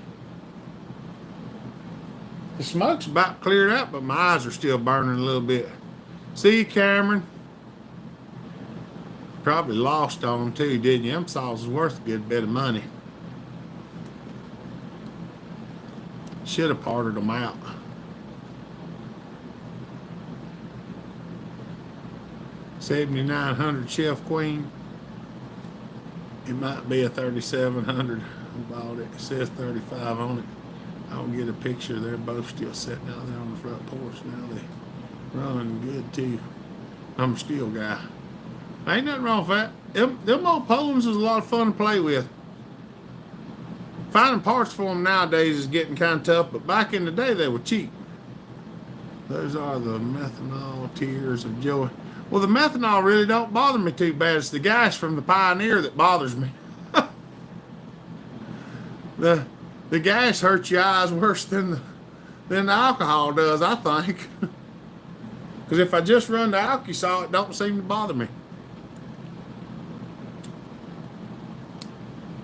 The smoke's about cleared up, but my eyes are still burning a little bit. See you, Cameron. Probably lost on them too, didn't you? Them saws was worth a good bit of money. Should have parted them out. $7,900 Chef Queen. It might be a 3,700. I bought it. It says 35 on it. I'll get a picture. They're both still sitting out there on the front porch now. They run good too. I'm a steel guy. Ain't nothing wrong with that. Them old Polands was a lot of fun to play with. Finding parts for them nowadays is getting kind of tough, but back in the day they were cheap. Those are the methanol tears of joy. Well, the methanol really don't bother me too bad. It's the gas from the Pioneer that bothers me. The gas hurts your eyes worse than the alcohol does, I think. Because if I just run the alky-saw, it don't seem to bother me.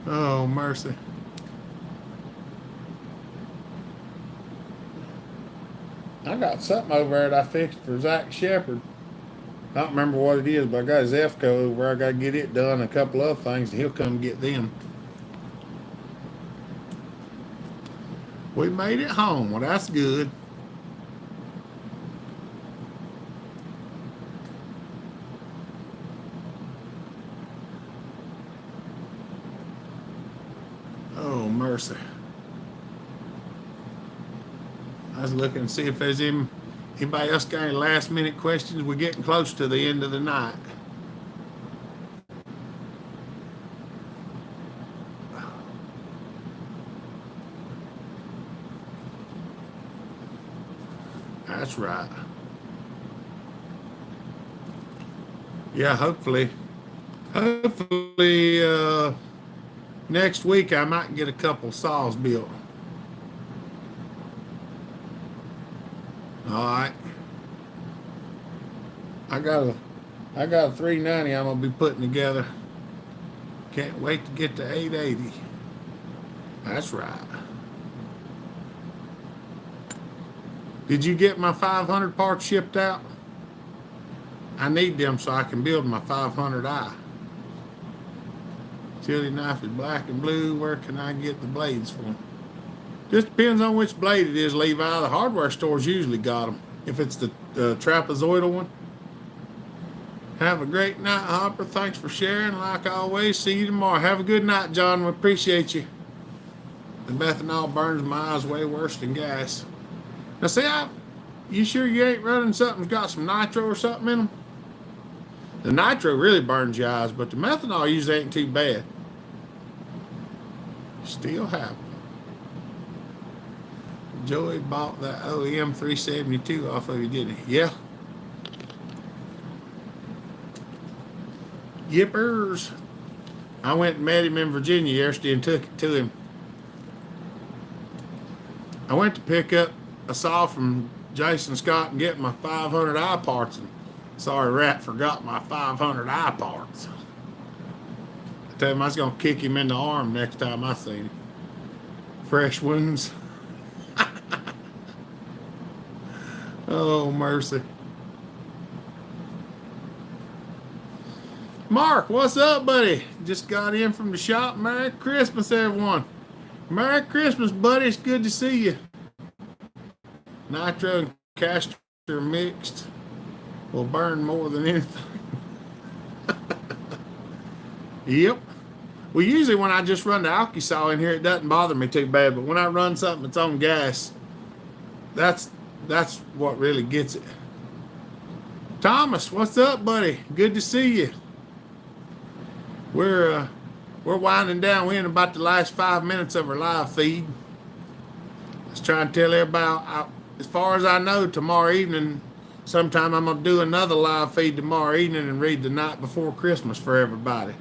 Oh, mercy. I got something over there that I fixed for Zach Shepard. I don't remember what it is, but I got his EFCO over. I got to get it done, and a couple other things, and he'll come get them. We made it home. Well, that's good. Oh, mercy. I was looking to see if there's anybody else got any last minute questions. We're getting close to the end of the night. That's right. Yeah, hopefully next week I might get a couple saws built. All right. I got a 390 I'm gonna be putting together. Can't wait to get to 880. That's right. Did you get my 500 parts shipped out? I need them so I can build my 500i. Utility knife is black and blue. Where can I get the blades from? Just depends on which blade it is, Levi. The hardware stores usually got them. If it's the trapezoidal one. Have a great night, Hopper. Thanks for sharing. Like always, see you tomorrow. Have a good night, John. We appreciate you. The methanol burns my eyes way worse than gas. Now, see, you sure you ain't running something's got some nitro or something in them? The nitro really burns your eyes, but the methanol usually ain't too bad. Still happen. Joey bought that OEM 372 off of you, didn't he? Yeah. Yippers. I went and met him in Virginia yesterday and took it to him. I went to pick up a saw from Jason Scott and get my 500i parts, and sorry, Rat forgot my 500i parts. I tell him I was going to kick him in the arm next time I seen him. Fresh wounds. Oh, mercy. Mark, what's up, buddy? Just got in from the shop. Merry Christmas, everyone. Merry Christmas, buddy. It's good to see you. Nitro and castor mixed will burn more than anything. Yep. Well, usually when I just run the alky saw in here, it doesn't bother me too bad. But when I run something that's on gas, that's what really gets it. Thomas, what's up, buddy? Good to see you. We're winding down. We're in about the last 5 minutes of our live feed. Let's try and tell everybody. As far as I know, tomorrow evening, sometime I'm gonna do another live feed tomorrow evening and read the night before Christmas for everybody.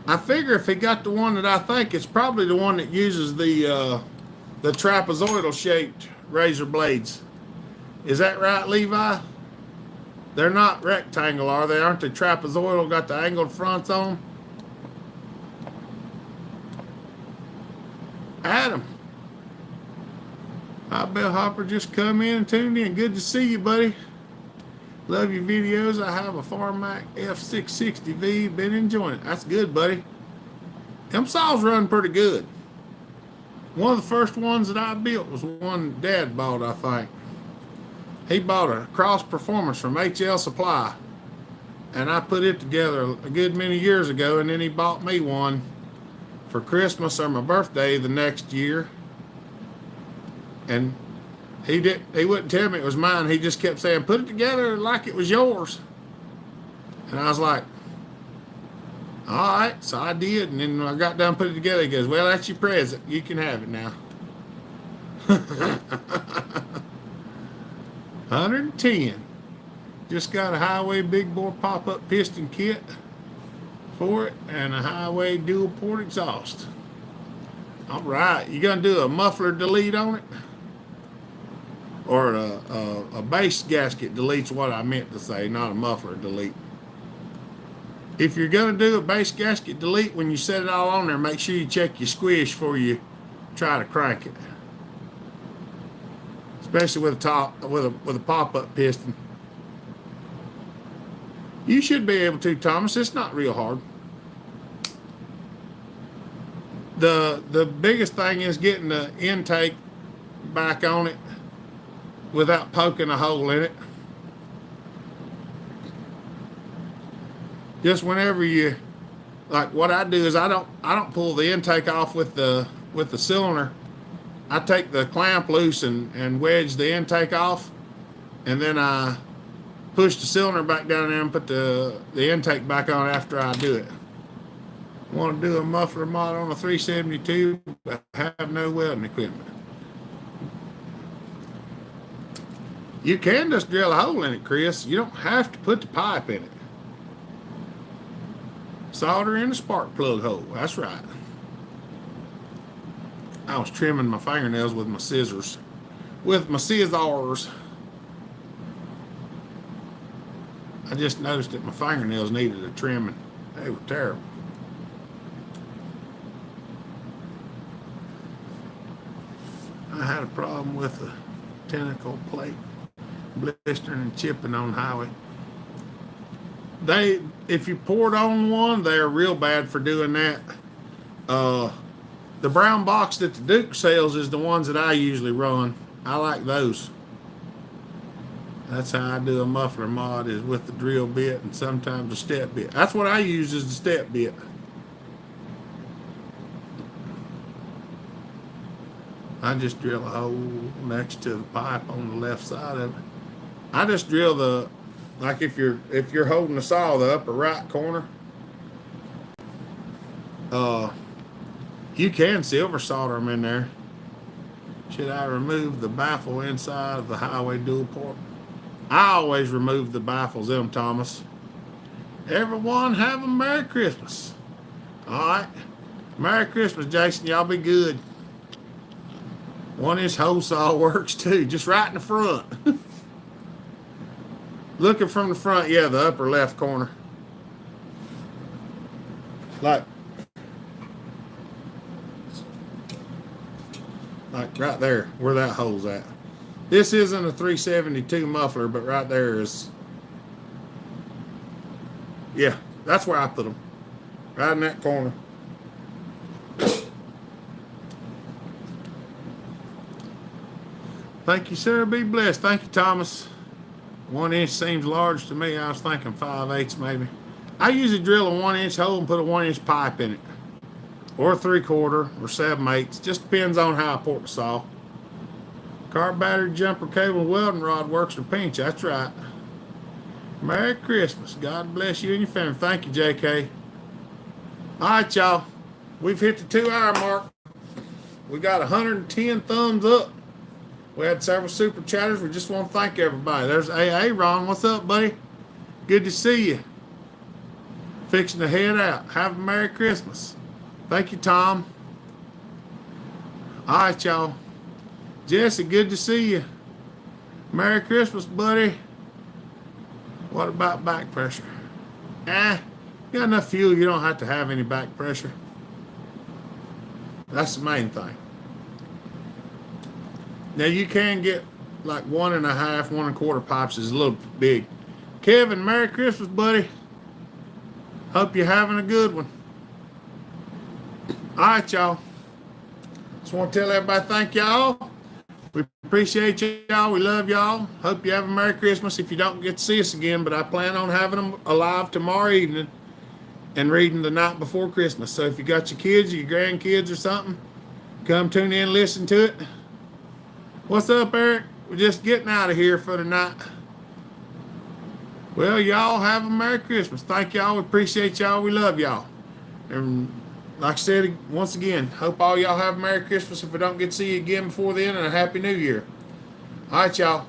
I figure if he got the one that I think, it's probably the one that uses the trapezoidal shaped razor blades. Is that right, Levi? They're not rectangle, are they? Aren't they trapezoidal? Got the angled fronts on them? Adam. Hi, Bill Hopper. Just come in and tuned in. Good to see you, buddy. Love your videos. I have a Farmac F660V. Been enjoying it. That's good, buddy. Them saws run pretty good. One of the first ones that I built was one Dad bought, I think. He bought a Cross Performance from HL Supply. And I put it together a good many years ago, and then he bought me one for Christmas or my birthday the next year. And he wouldn't tell me it was mine. He just kept saying, put it together like it was yours. And I was like, all right. So I did. And then when I got done putting it together, he goes, well, that's your present. You can have it now. 110. Just got a Highway big bore pop-up piston kit for it and a Highway dual port exhaust. All right. You going to do a muffler delete on it? Or a base gasket delete's what I meant to say, not a muffler delete. If you're going to do a base gasket delete, when you set it all on there, make sure you check your squish before you try to crank it. especially with a with a pop-up piston. You should be able to, Thomas. It's not real hard. The biggest thing is getting the intake back on it without poking a hole in it. Just whenever you, like what I do is I don't pull the intake off with the cylinder. I take the clamp loose and wedge the intake off, and then I push the cylinder back down there and put the intake back on after I do it. Want to do a muffler mod on a 372, but have no welding equipment. You can just drill a hole in it, Chris. You don't have to put the pipe in it. Solder in the spark plug hole. That's right. I was trimming my fingernails with my scissors. With my scissors. I just noticed that my fingernails needed a trimming. They were terrible. I had a problem with the tentacle plate blistering and chipping on the highway. If you poured on one, they're real bad for doing that. The brown box that the Duke sells is the ones that I usually run. I like those. That's how I do a muffler mod, is with the drill bit and sometimes the step bit. That's what I use, is the step bit. I just drill a hole next to the pipe on the left side of it. I just drill like if you're holding the saw, the upper right corner, you can silver solder them in there. Should I remove the baffle inside of the highway dual port? I always remove the baffles in them, Thomas. Everyone have a Merry Christmas. All right. Merry Christmas, Jason. Y'all be good. 1-inch hole saw works too, just right in the front. Looking from the front, yeah, the upper left corner. Like right there, where that hole's at. This isn't a 372 muffler, but right there is, yeah, that's where I put them. Right in that corner. Thank you, sir. Be blessed. Thank you, Thomas. 1 inch seems large to me. I was thinking 5/8 maybe. I usually drill a 1-inch hole and put a 1-inch pipe in it, or 3/4 or 7/8. Just depends on how I port the saw. Car battery, jumper cable, welding rod works for pinch. That's right. Merry Christmas. God bless you and your family. Thank you, JK. All right, y'all. We've hit the 2-hour mark. We got 110 thumbs up. We had several super chatters. We just want to thank everybody. There's AA Ron. What's up, buddy? Good to see you. Fixing to head out. Have a Merry Christmas. Thank you, Tom. All right, y'all. Jesse, good to see you. Merry Christmas, buddy. What about back pressure? You got enough fuel, you don't have to have any back pressure. That's the main thing. Now you can get like 1.5, 1.25 pipes is a little big. Kevin, Merry Christmas, buddy. Hope you're having a good one. All right, y'all. Just want to tell everybody thank y'all. We appreciate y'all. We love y'all. Hope you have a Merry Christmas if you don't get to see us again, but I plan on having them alive tomorrow evening and reading the night before Christmas. So if you got your kids or your grandkids or something, come tune in and listen to it. What's up, Eric? We're just getting out of here for the night. Well, y'all have a Merry Christmas. Thank y'all. We appreciate y'all. We love y'all. And like I said, once again, hope all y'all have a Merry Christmas if we don't get to see you again before then, and a Happy New Year. All right, y'all.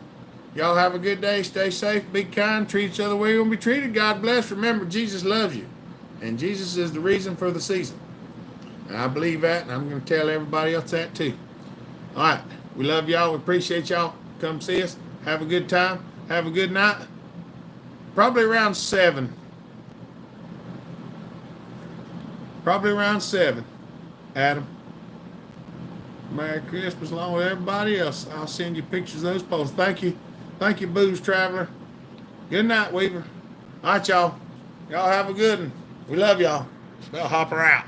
Y'all have a good day. Stay safe. Be kind. Treat each other the way you want to be treated. God bless. Remember, Jesus loves you. And Jesus is the reason for the season. And I believe that, and I'm going to tell everybody else that too. All right. We love y'all. We appreciate y'all. Come see us. Have a good time. Have a good night. Probably around 7. Probably around 7. Adam. Merry Christmas along with everybody else. I'll send you pictures of those posts. Thank you. Thank you, Booze Traveler. Good night, Weaver. All right, y'all. Y'all have a good one. We love y'all. Bellhopper out.